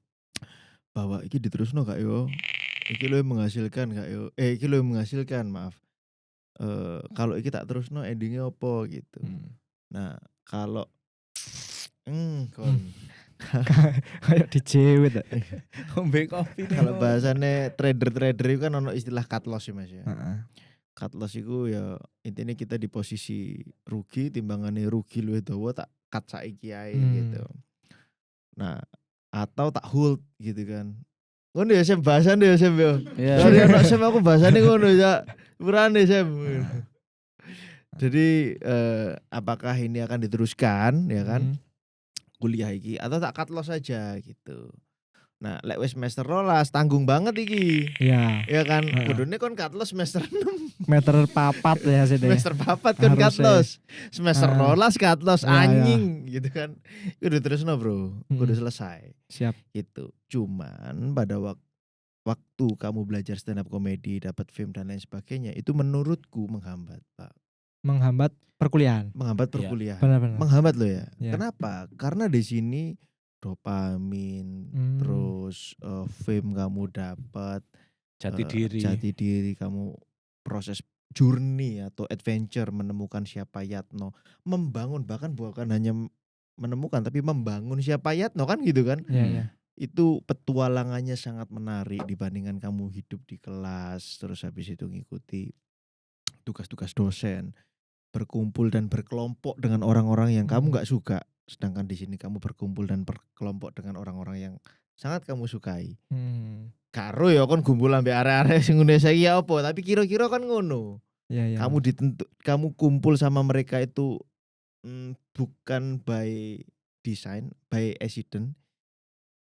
Bahwa iki diterusno gak yo? Iki lo yang menghasilkan gak yo? Iki lo yang menghasilkan, maaf. Kalau iki tak terusno endingnya apa gitu. Nah, kalau kon Kayak dijewet. Ngombe kopi. kalau bahasannya trader itu kan ono istilah cut loss ya Mas ya. Heeh. Cut loss itu ya intinya kita di posisi rugi timbangannya rugi luwih dawa tak cut saiki ae gitu. Nah, atau tak hold gitu kan. Ngono ya Sem bahasane ya Sem yo. Iya. Sorry ono Sem aku bahasane ngono ya. Urane Sem. Jadi apakah ini akan diteruskan ya kan? Kuliah iki atau tak cut loss saja gitu. Nah, lek wis semester 12 tanggung banget iki. Iya. Ya kan, Heeh. kudune kon cut loss semester 6. Meter papat ya sih. Semester 4 kon cut Harusnya. loss. Semester 12 cut loss Ya, ya. anjing gitu kan. Kudu terusno, Bro. Kudu selesai. Siap. Gitu. Cuman pada waktu kamu belajar stand up comedy, dapat fame dan lain sebagainya, itu menurutku menghambat, Pak. Menghambat perkuliahan. Menghambat Iya. perkuliahan. Benar-benar. Menghambat loh ya. Iya. Kenapa? Karena di sini dopamin, terus fame kamu dapat, Jati diri. jati diri kamu, proses journey atau adventure menemukan siapa Yatno, membangun bahkan bukan hanya menemukan tapi membangun siapa Yatno kan gitu kan. Iya, iya. Itu petualangannya sangat menarik dibandingkan kamu hidup di kelas terus habis itu ngikuti tugas-tugas dosen, berkumpul dan berkelompok dengan orang-orang yang kamu nggak suka, sedangkan di sini kamu berkumpul dan berkelompok dengan orang-orang yang sangat kamu sukai. Karo ya kon gumpul ambek arek-arek sing ngene saiki ya apa, tapi kira-kira kan ngono. Iya, iya. Kamu kumpul sama mereka itu bukan by design, by accident.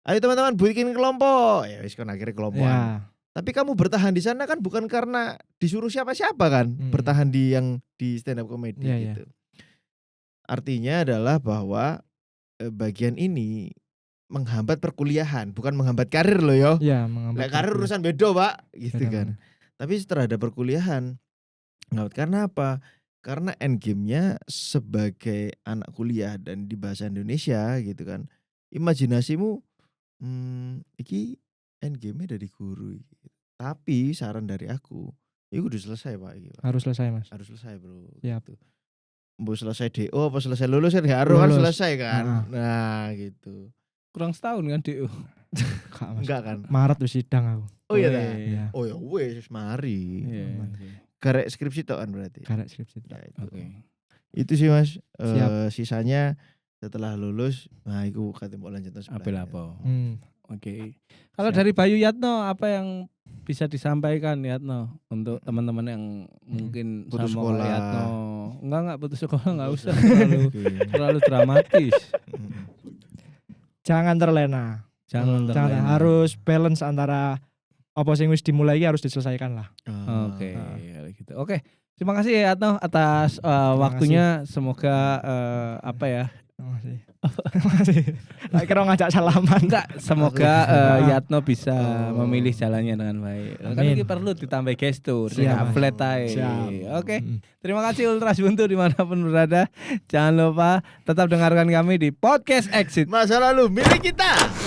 Ayo teman-teman bikin kelompok. Ya wis kon akhirnya kelompokan. Ya. Tapi kamu bertahan di sana kan bukan karena disuruh siapa-siapa kan, bertahan di stand up comedy Iya, gitu. Artinya adalah bahwa bagian ini menghambat perkuliahan, bukan menghambat karir loh yo. Iya, menghambat. Lek karir urusan beda, Pak, gitu Benar, kan. Tapi terhadap perkuliahan menghambat karena apa? Karena endgame-nya sebagai anak kuliah dan di bahasa Indonesia gitu kan. Imajinasimu iki endgame-nya dari guru iki. Tapi saran dari aku, itu udah selesai Pak iki, Pak. Harus selesai, Mas. Harus selesai, Bro. Siap. Gitu. Mau selesai DO apa selesai lulus kan gak harus kan Lulus. selesai kan. Nah, gitu. Kurang setahun kan DU. Kak, Mas. Enggak kan? Maret wis sidang aku. Oh iya Oh, dah. Iya. Oh ya wes mari. Iya. Karek skripsi tok kan berarti. Karek skripsi. Ya, itu. Oke. Itu sih Mas. Siap. Sisanya setelah lulus, nah iku kate mbok lanjut Apel apa? Hmm. Oke. Kalau Siap. dari Bayu Yatno apa yang bisa disampaikan Yatno untuk teman-teman yang mungkin Putus sama sekolah. Yatno? Enggak putus sekolah enggak usah Oke. terlalu dramatis. Jangan terlena. Jangan Jangan terlena. harus balance antara apa sing wis dimulai harus diselesaikan lah. Oke, gitu. Oke. Terima kasih ya Yatno atas waktunya. Semoga apa ya Masih. Tak kira ngajak salaman. Enggak, semoga Yatno bisa memilih jalannya dengan baik. Kan Amin. ini perlu ditambah gestur, Siap, ya Mas. flat aja. Siap. Oke, terima kasih Ultras Buntu dimanapun berada. Jangan lupa tetap dengarkan kami di Podcast Exit. Masa lalu milik kita.